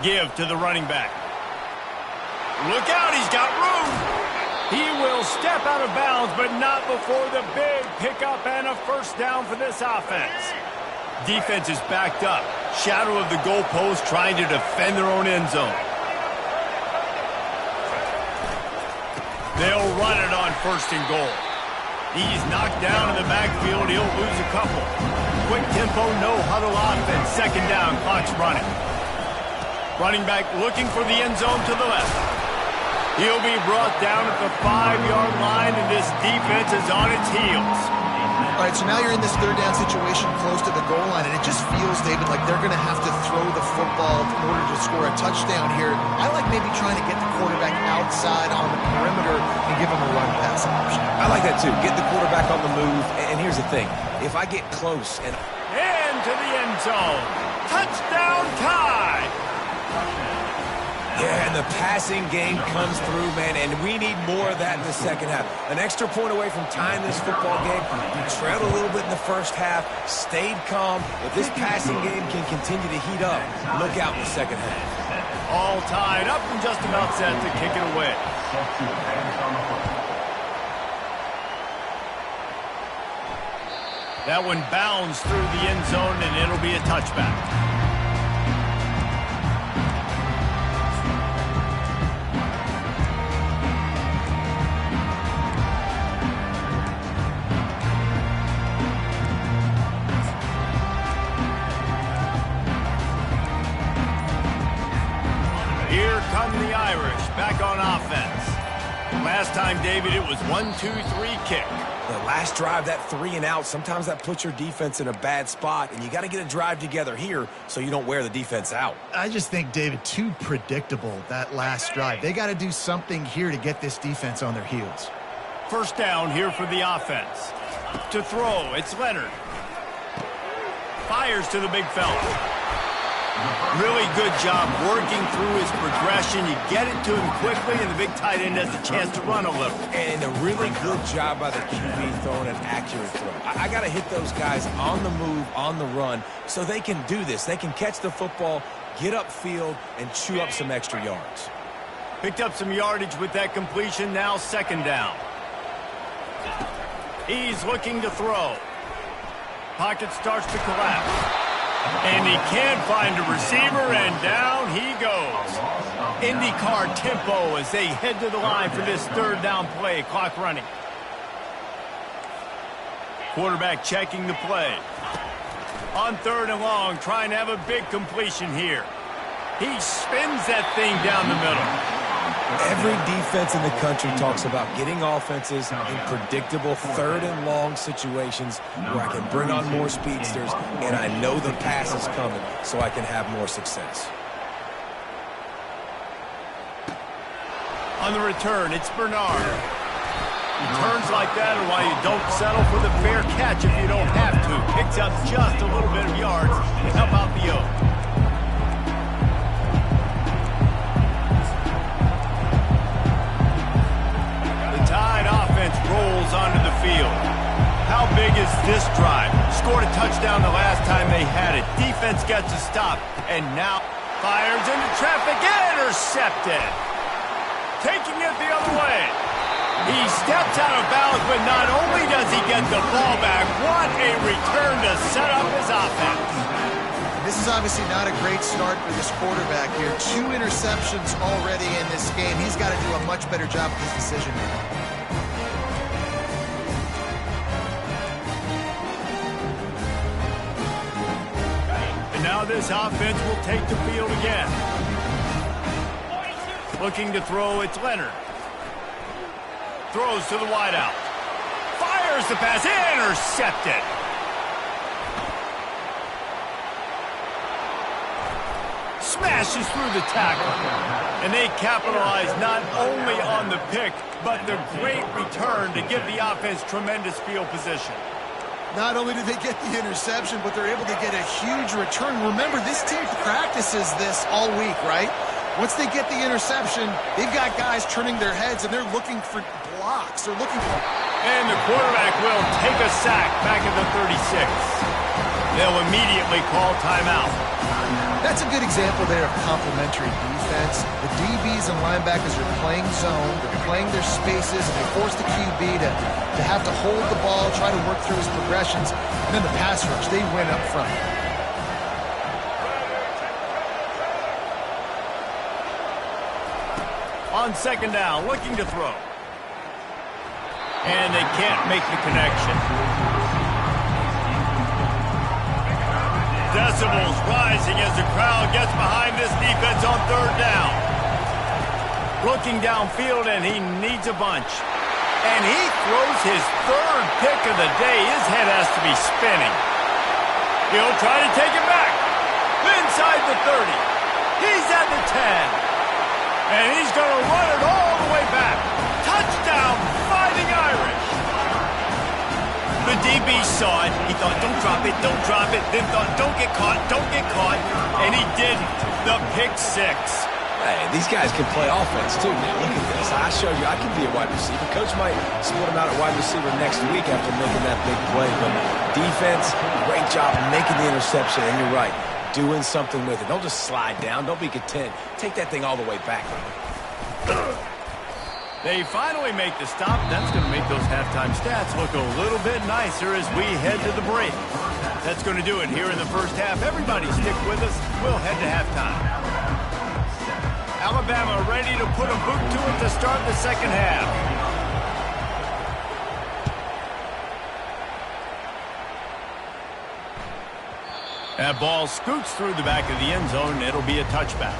Give to the running back. Look out, he's got room. He will step out of bounds, but not before the big pickup and a first down for this offense. Defense is backed up. Shadow of the goalpost, trying to defend their own end zone. They'll run it on first and goal. He's knocked down in the backfield. He'll lose a couple. Quick tempo, no huddle offense. Second down, clock's running. Running back looking for the end zone to the left. He'll be brought down at the 5-yard line, and this defense is on its heels. All right, so now you're in this third down situation close to the goal line, and it just feels, David, like they're going to have to throw the football in order to score a touchdown here. I like maybe trying to get the quarterback outside on the perimeter and give him a run-pass option. I like that, too. Get the quarterback on the move. And here's the thing. If I get close and... Into the end zone. Touchdown, Ncaa! Yeah, and the passing game comes through, man, and we need more of that in the second half. An extra point away from tying this football game. You trailed a little bit in the first half, stayed calm. If this passing game can continue to heat up, look out in the second half. All tied up and just about set to kick it away. That one bounds through the end zone, and it'll be a touchback. Here come the Irish, back on offense. Last time, David, it was 1-2-3 kick. The last drive, that 3 and out, sometimes that puts your defense in a bad spot, and you got to get a drive together here so you don't wear the defense out. I just think, David, too predictable, that last drive. They got to do something here to get this defense on their heels. First down here for the offense. To throw, it's Leonard. Fires to the big fella. Really good job working through his progression. You get it to him quickly, and the big tight end has a chance to run a little. And a really good job by the QB throwing an accurate throw. I got to hit those guys on the move, on the run, so they can do this. They can catch the football, get upfield, and chew up some extra yards. Picked up some yardage with that completion. Now second down. He's looking to throw. Pocket starts to collapse. And he can't find a receiver, and down he goes. IndyCar tempo as they head to the line for this third down play. Clock running. Quarterback checking the play. On third and long, trying to have a big completion here. He spins that thing down the middle. Every defense in the country talks about getting offenses in predictable third and long situations where I can bring on more speedsters and I know the pass is coming so I can have more success. On the return, it's Bernard. Returns like that are why you don't settle for the fair catch if you don't have to. Picks up just a little bit of yards to help out the Oak. Rolls onto the field. How big is this drive? Scored a touchdown the last time they had it. Defense gets a stop, and now fires into traffic. Intercepted. Taking it the other way. He steps out of bounds, but not only does he get the ball back, what a return to set up his offense. This is obviously not a great start for this quarterback here. 2 interceptions already in this game. He's got to do a much better job with his decision making. Now this offense will take the field again. Looking to throw, it's Leonard. throws to the wideout. Fires the pass. Intercepted. Smashes through the tackle. And they capitalize not only on the pick, but the great return to give the offense tremendous field position. Not only do they get the interception, but they're able to get a huge return. Remember, this team practices this all week, right? Once they get the interception, they've got guys turning their heads, and they're looking for blocks. They're looking for... And the quarterback will take a sack back at the 36. They'll immediately call timeout. That's a good example there of complementary defense. The DBs and linebackers are playing zone, they're playing their spaces, and they force the QB to have to hold the ball, try to work through his progressions, and then the pass rush, they win up front. On second down, looking to throw. And they can't make the connection. Decibels rising as the crowd gets behind this defense on third down. Looking downfield, and he needs a bunch. And he throws his third pick of the day. His head has to be spinning. He'll try to take it back. Inside the 30. He's at the 10. And he's going to run it all the way back. Touchdown, Fighting Irish. The DB saw it. He thought, don't drop it, don't drop it. Then thought, don't get caught, don't get caught. And he didn't. The pick six. Hey, these guys can play offense, too, man. Look at this. I showed you I can be a wide receiver. Coach might split him out at wide receiver next week after making that big play. But defense, great job making the interception. And you're right, doing something with it. Don't just slide down. Don't be content. Take that thing all the way back. They finally make the stop. That's going to make those halftime stats look a little bit nicer as we head to the break. That's going to do it here in the first half. Everybody stick with us. We'll head to halftime. Alabama ready to put a boot to it to start the second half. That ball scoots through the back of the end zone. It'll be a touchback.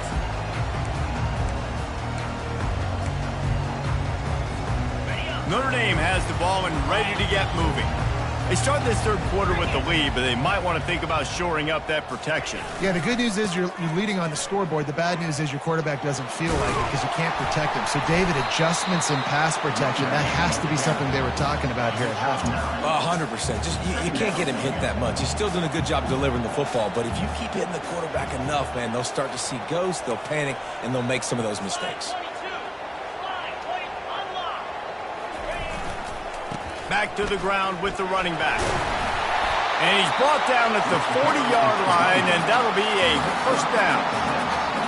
Notre Dame has the ball and ready to get moving. They start this third quarter with the lead, but they might want to think about shoring up that protection. Yeah, the good news is you're leading on the scoreboard. The bad news is your quarterback doesn't feel like it because you can't protect him. So, David, adjustments in pass protection, that has to be something they were talking about here at halftime. 100%. Just you can't get him hit that much. He's still doing a good job delivering the football, but if you keep hitting the quarterback enough, man, they'll start to see ghosts, they'll panic, and they'll make some of those mistakes. Back to the ground with the running back. And he's brought down at the 40-yard line, and that'll be a first down.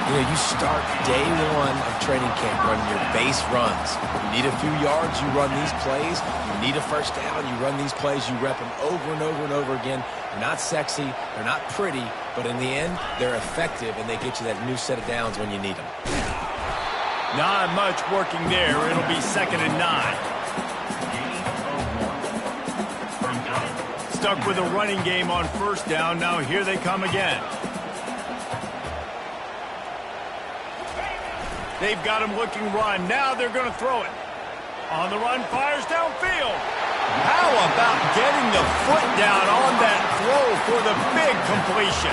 You know, you start day one of training camp running your base runs. You need a few yards, you run these plays. You need a first down, you run these plays. You rep them over and over and over again. They're not sexy, they're not pretty, but in the end, they're effective, and they get you that new set of downs when you need them. Not much working there. It'll be 2nd and 9. Stuck with a running game on first down. Now here they come again. They've got him looking run. Now they're going to throw it. On the run, fires downfield. How about getting the foot down on that throw for the big completion?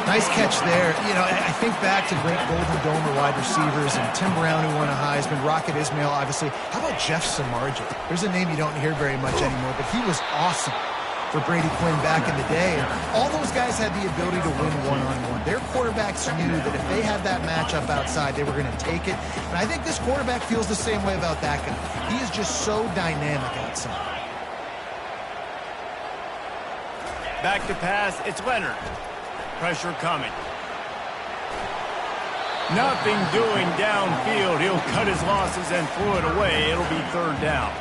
Nice catch there. You know, I think back to great Golden Domer wide receivers and Tim Brown, who won a Heisman, Rocket Ismail, obviously. How about Jeff Samardzija? There's a name you don't hear very much anymore, but he was awesome for Brady Quinn back in the day. And all those guys had the ability to win one-on-one. Their quarterbacks knew that if they had that matchup outside, they were going to take it. And I think this quarterback feels the same way about that guy. He is just so dynamic outside. Back to pass, it's Leonard. Pressure coming. Nothing doing downfield. He'll cut his losses and throw it away. It'll be 3rd down.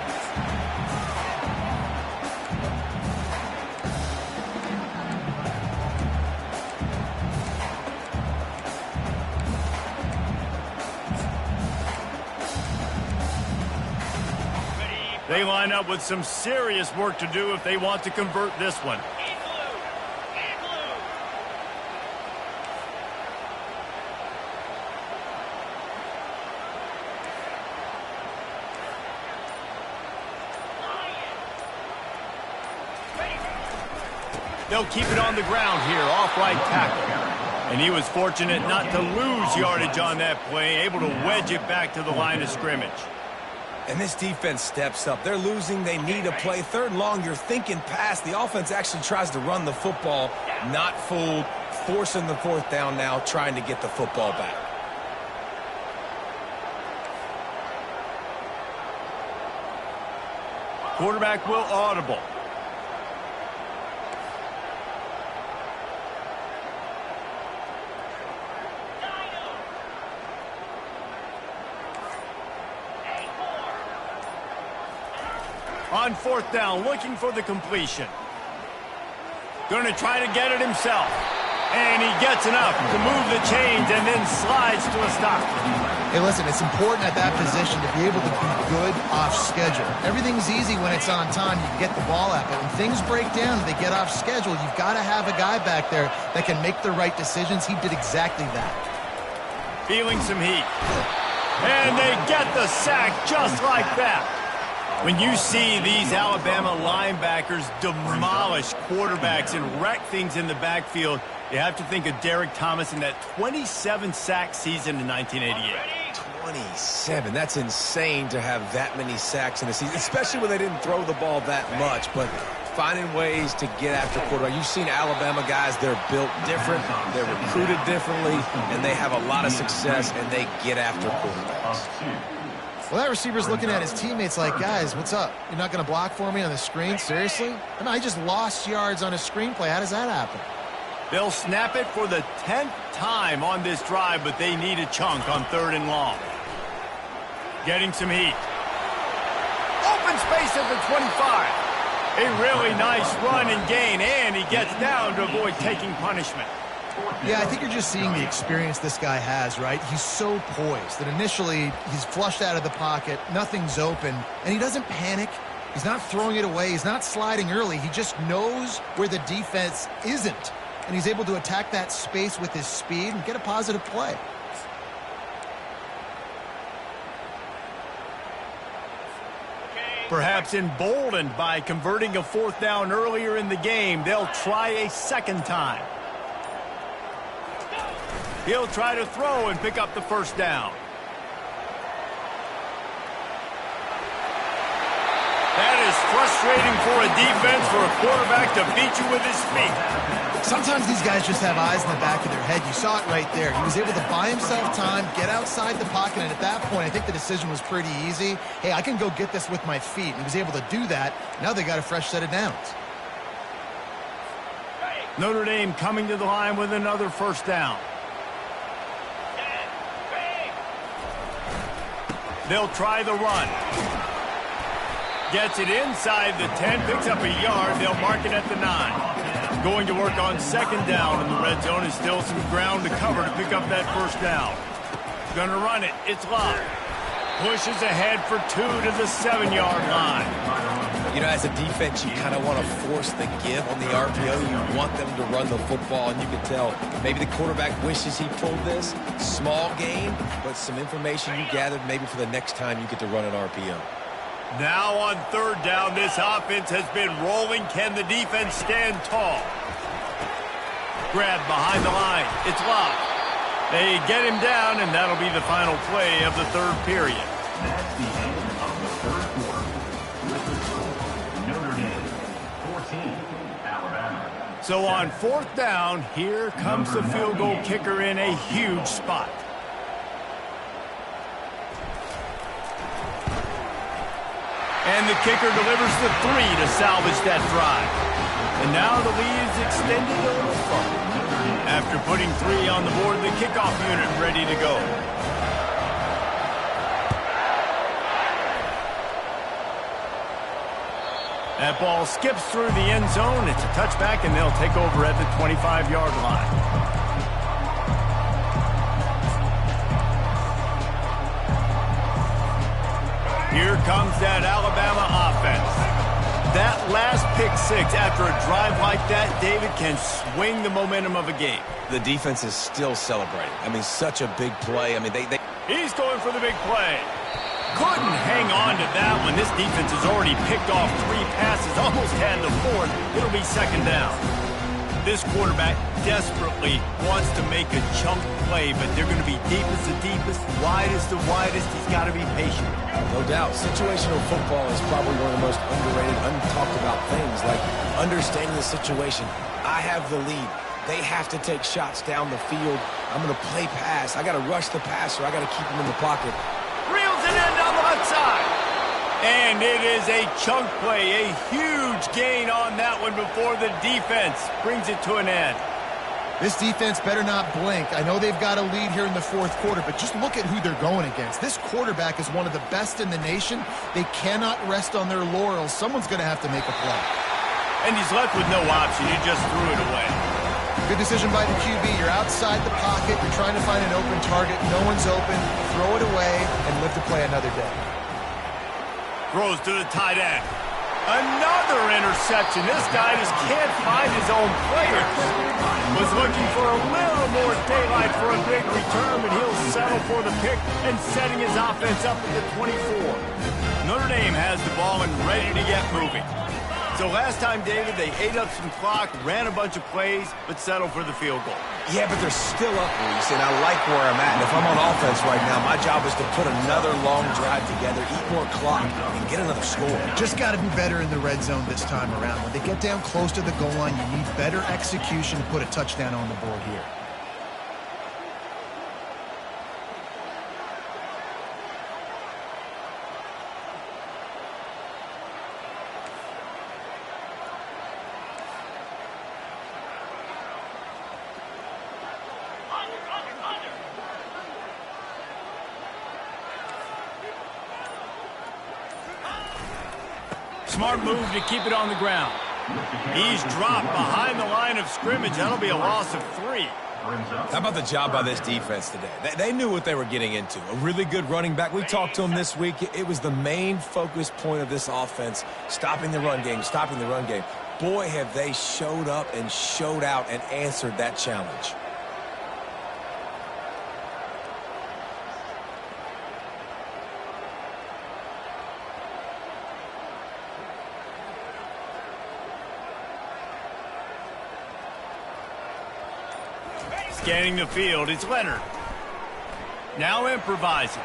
They line up with some serious work to do if they want to convert this one. They'll keep it on the ground here, off right tackle. And he was fortunate not to lose yardage on that play, able to wedge it back to the line of scrimmage. And this defense steps up. They're losing. They need a play. 3rd and long, you're thinking pass. The offense actually tries to run the football. Not fooled. Forcing the 4th down now, trying to get the football back. Quarterback will audible. On 4th down, looking for the completion. Going to try to get it himself. And he gets enough to move the chains and then slides to a stop. Hey, listen, it's important at that position to be able to be good off schedule. Everything's easy when it's on time. You can get the ball out. But when things break down and they get off schedule, you've got to have a guy back there that can make the right decisions. He did exactly that. Feeling some heat. And they get the sack just like that. When you see these Alabama linebackers demolish quarterbacks and wreck things in the backfield, you have to think of Derek Thomas in that 27-sack season in 1988. 27. That's insane to have that many sacks in a season, especially when they didn't throw the ball that much. But finding ways to get after quarterback. You've seen Alabama guys, they're built different, they're recruited differently, and they have a lot of success, and they get after quarterbacks. Well, that receiver's looking at his teammates like, guys, what's up? You're not going to block for me on the screen? Seriously? I mean, I just lost yards on a screenplay. How does that happen? They'll snap it for the 10th time on this drive, but they need a chunk on 3rd and long. Getting some heat. Open space at the 25. A really nice run and gain, and he gets down to avoid taking punishment. Yeah, I think you're just seeing the experience this guy has, right? He's so poised that initially he's flushed out of the pocket, nothing's open, and he doesn't panic. He's not throwing it away. He's not sliding early. He just knows where the defense isn't, and he's able to attack that space with his speed and get a positive play. Perhaps emboldened by converting a 4th down earlier in the game, they'll try a 2nd time. He'll try to throw and pick up the 1st down. That is frustrating for a defense, for a quarterback to beat you with his feet. Sometimes these guys just have eyes in the back of their head. You saw it right there. He was able to buy himself time, get outside the pocket, and at that point, I think the decision was pretty easy. Hey, I can go get this with my feet. And he was able to do that. Now they got a fresh set of downs. Notre Dame coming to the line with another 1st down. They'll try the run. Gets it inside the 10, picks up a yard. They'll mark it at the 9. Going to work on 2nd down, and the red zone is still some ground to cover to pick up that 1st down. Gonna run it. It's live. Pushes ahead for 2 to the 7-yard line. You know, as a defense, you kind of want to force the give on the RPO. You want them to run the football, and you can tell maybe the quarterback wishes he pulled this. Small gain, but some information you gathered maybe for the next time you get to run an RPO. Now on 3rd down, this offense has been rolling. Can the defense stand tall? Grab behind the line. It's locked. They get him down, and that'll be the final play of the 3rd period. That's the end of the 3rd quarter. With the score, Notre Dame 14, Alabama. So on 4th down, here comes the field goal kicker in a huge spot. And the kicker delivers the 3 to salvage that drive. And now the lead is extended a little further. After putting 3 on the board, the kickoff unit ready to go. That ball skips through the end zone. It's a touchback, and they'll take over at the 25-yard line. Here comes that Alabama offense. That last pick 6 after a drive like that, David, can swing the momentum of a game. The defense is still celebrating. I mean, such a big play. I mean, He's going for the big play. Couldn't hang on to that one. This defense has already picked off 3 passes, almost had the 4th. It'll be 2nd down. This quarterback desperately wants to make a chunk play, but they're going to be deepest to deepest, widest to widest. He's got to be patient. No doubt. Situational football is probably one of the most underrated, untalked about things, like understanding the situation. I have the lead. They have to take shots down the field. I'm going to play pass. I got to rush the passer. I got to keep him in the pocket. Reels it in down the left side. And it is a chunk play, a huge gain on that one before the defense brings it to an end. This defense better not blink. I know they've got a lead here in the fourth quarter, but just look at who they're going against. This quarterback is one of the best in the nation. They cannot rest on their laurels. Someone's going to have to make a play. And he's left with no option. He just threw it away. Good decision by the QB. You're outside the pocket. You're trying to find an open target. No one's open. Throw it away and live to play another day. Throws to the tight end. Another interception. This guy just can't find his own players. Was looking for a little more daylight for a big return, but he'll settle for the pick and setting his offense up at the 24. Notre Dame has the ball and ready to get moving. So last time, David, they ate up some clock, ran a bunch of plays, but settled for the field goal. Yeah, but they're still up, Reese, and I like where I'm at. And if I'm on offense right now, my job is to put another long drive together, eat more clock, and get another score. Just got to be better in the red zone this time around. When they get down close to the goal line, you need better execution to put a touchdown on the board here. Smart move to keep it on the ground. He's dropped behind the line of scrimmage. That'll be a loss of 3. How about the job by this defense today? They knew what they were getting into. A really good running back. We talked to him this week. It was the main focus point of this offense, stopping the run game, stopping the run game. Boy, have they showed up and showed out and answered that challenge. Scanning the field, it's Leonard. Now improvising.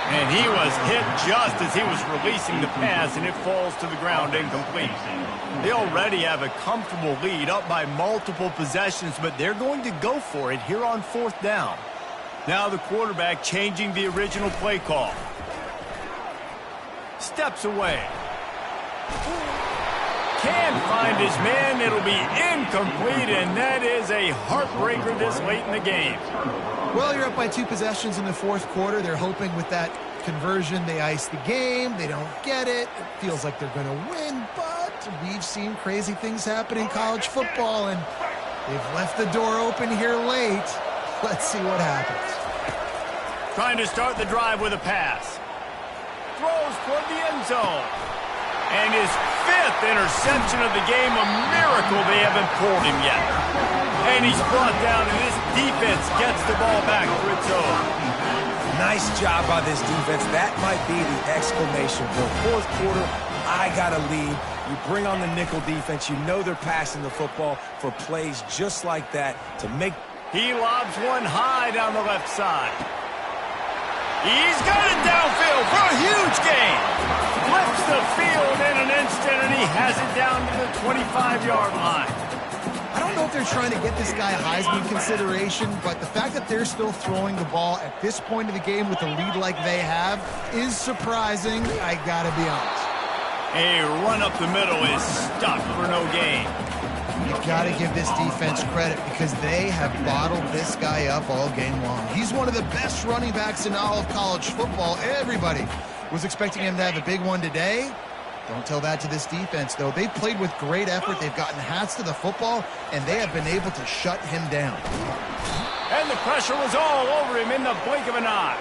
And he was hit just as he was releasing the pass, and it falls to the ground incomplete. They already have a comfortable lead, up by multiple possessions, but they're going to go for it here on 4th down. Now the quarterback changing the original play call. Steps away. Can't find his man. It'll be incomplete, and that is a heartbreaker this late in the game. Well, you're up by 2 possessions in the fourth quarter. They're hoping with that conversion they ice the game. They don't get it. It feels like they're going to win, but we've seen crazy things happen in college football, and they've left the door open here late. Let's see what happens. Trying to start the drive with a pass. Throws toward the end zone. And his 5th interception of the game, a miracle they haven't pulled him yet. And he's brought down, and this defense gets the ball back for its own. Nice job by this defense. That might be the exclamation point. Fourth quarter, I got a lead. You bring on the nickel defense. You know they're passing the football for plays just like that to make. He lobs one high down the left side. He's got it downfield for a huge gain. Flips the field in an instant, and he has it down to the 25-yard line. I don't know if they're trying to get this guy Heisman consideration, but the fact that they're still throwing the ball at this point of the game with a lead like they have is surprising, I gotta be honest. A run up the middle is stuck for no gain. You got to give this defense credit because they have bottled this guy up all game long. He's one of the best running backs in all of college football. Everybody was expecting him to have a big one today. Don't tell that to this defense, though. They've played with great effort. They've gotten hats to the football, and they have been able to shut him down. And the pressure was all over him in the blink of an eye.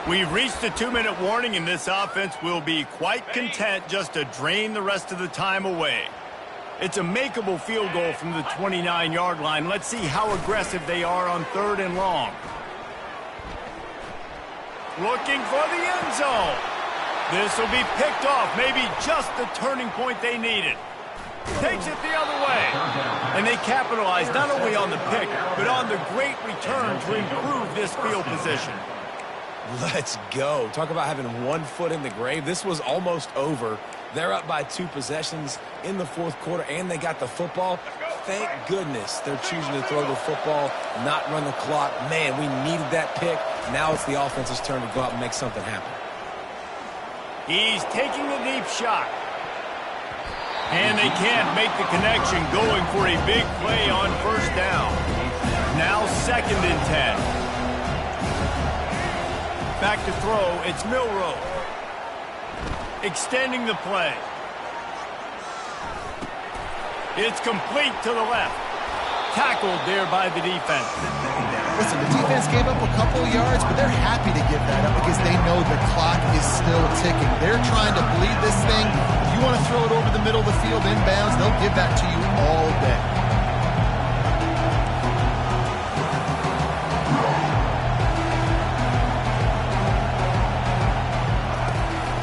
We've reached the 2-minute warning, and this offense will be quite content just to drain the rest of the time away. It's a makeable field goal from the 29-yard line. Let's see how aggressive they are on 3rd and long. Looking for the end zone. This will be picked off. Maybe just the turning point they needed. Takes it the other way. And they capitalize not only on the pick, but on the great return to improve this field position. Let's go. Talk about having one foot in the grave. This was almost over. They're up by 2 possessions in the fourth quarter, and they got the football. Thank goodness they're choosing to throw the football, not run the clock. Man, we needed that pick. Now it's the offense's turn to go out and make something happen. He's taking a deep shot. And they can't make the connection, going for a big play on first down. Now 2nd and 10. Back to throw, it's Milroe. Extending the play. It's complete to the left. Tackled there by the defense. Listen, the defense gave up a couple of yards, but they're happy to give that up because they know the clock is still ticking. They're trying to bleed this thing. If you want to throw it over the middle of the field inbounds, they'll give that to you all day.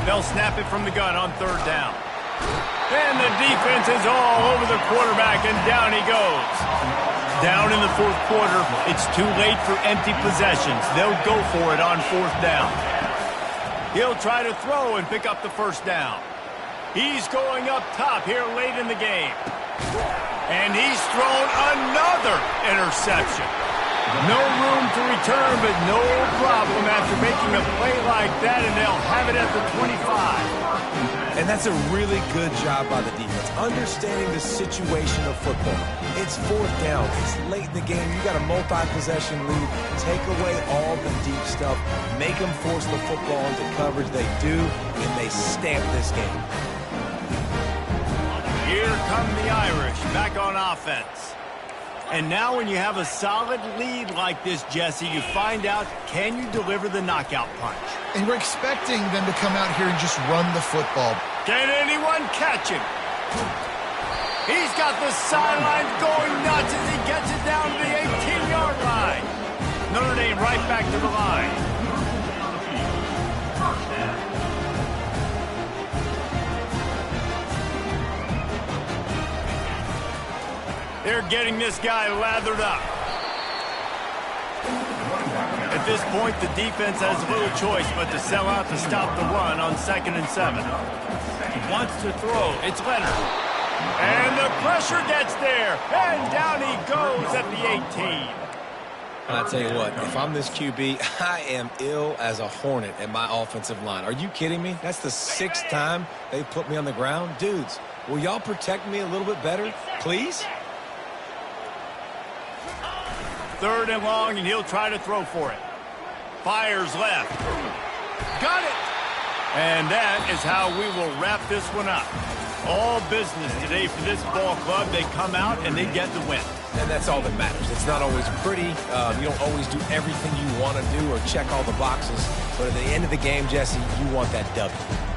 They'll snap it from the gun on 3rd down. And the defense is all over the quarterback, and down he goes. Down in the 4th quarter, it's too late for empty possessions. They'll go for it on 4th down. He'll try to throw and pick up the 1st down. He's going up top here late in the game. And he's thrown another interception. No room to return, but no problem after making a play like that, and they'll have it at the 25. And that's a really good job by the defense, understanding the situation of football. It's 4th down. It's late in the game. You got a multi-possession lead. Take away all the deep stuff. Make them force the football into coverage. They do, and they stamp this game. Here come the Irish, back on offense. And now when you have a solid lead like this, Jesse, you find out, can you deliver the knockout punch? And we're expecting them to come out here and just run the football. Can anyone catch him? He's got the sidelines going nuts as he gets it down to the 18-yard line. Notre Dame right back to the line. They're getting this guy lathered up. At this point, the defense has little choice but to sell out to stop the run on 2nd and 7. He wants to throw. It's Leonard. And the pressure gets there. And down he goes at the 18. And I tell you what, if I'm this QB, I am ill as a hornet at my offensive line. Are you kidding me? That's the 6th time they've put me on the ground. Dudes, will y'all protect me a little bit better, please? 3rd and long, and he'll try to throw for it. Fires left. Got it! And that is how we will wrap this one up. All business today for this ball club. They come out and they get the win. And that's all that matters. It's not always pretty. You don't always do everything you want to do or check all the boxes. But at the end of the game, Jesse, you want that W.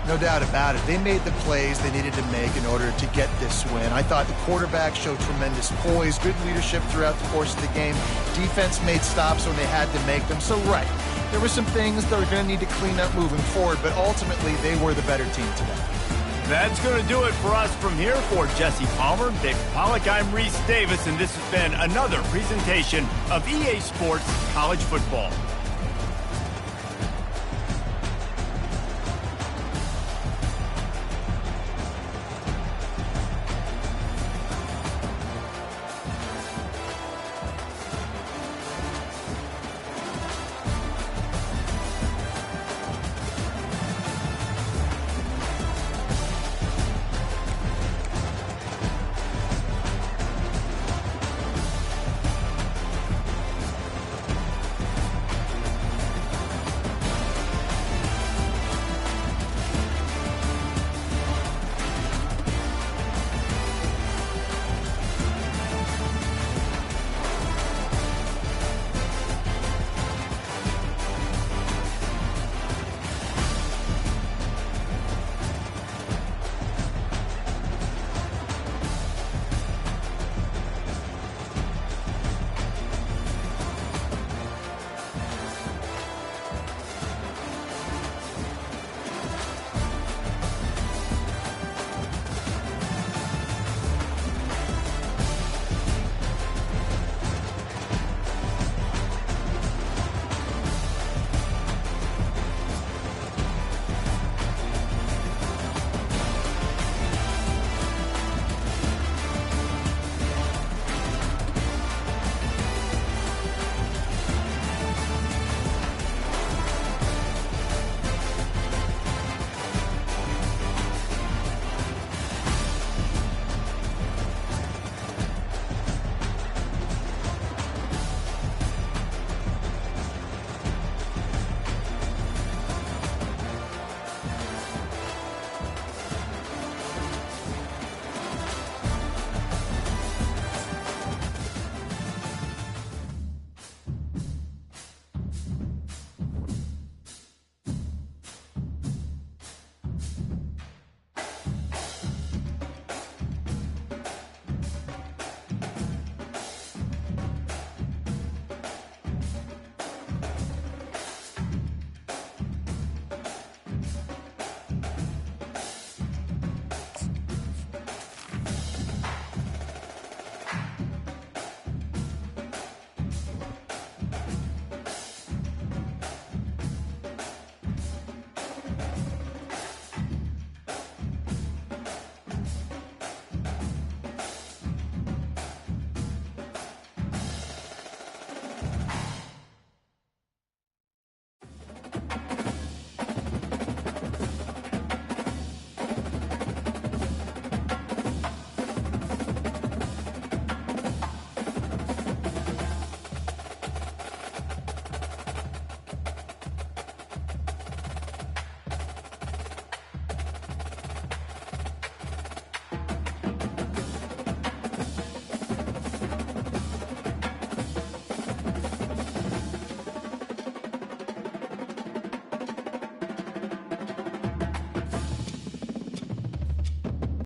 No doubt about it. They made the plays they needed to make in order to get this win. I thought the quarterback showed tremendous poise, good leadership throughout the course of the game. Defense made stops when they had to make them. So, right, there were some things that are going to need to clean up moving forward, but ultimately they were the better team today. That's going to do it for us from here. For Jesse Palmer, Dave Pollack, I'm Reese Davis, and this has been another presentation of EA Sports College Football.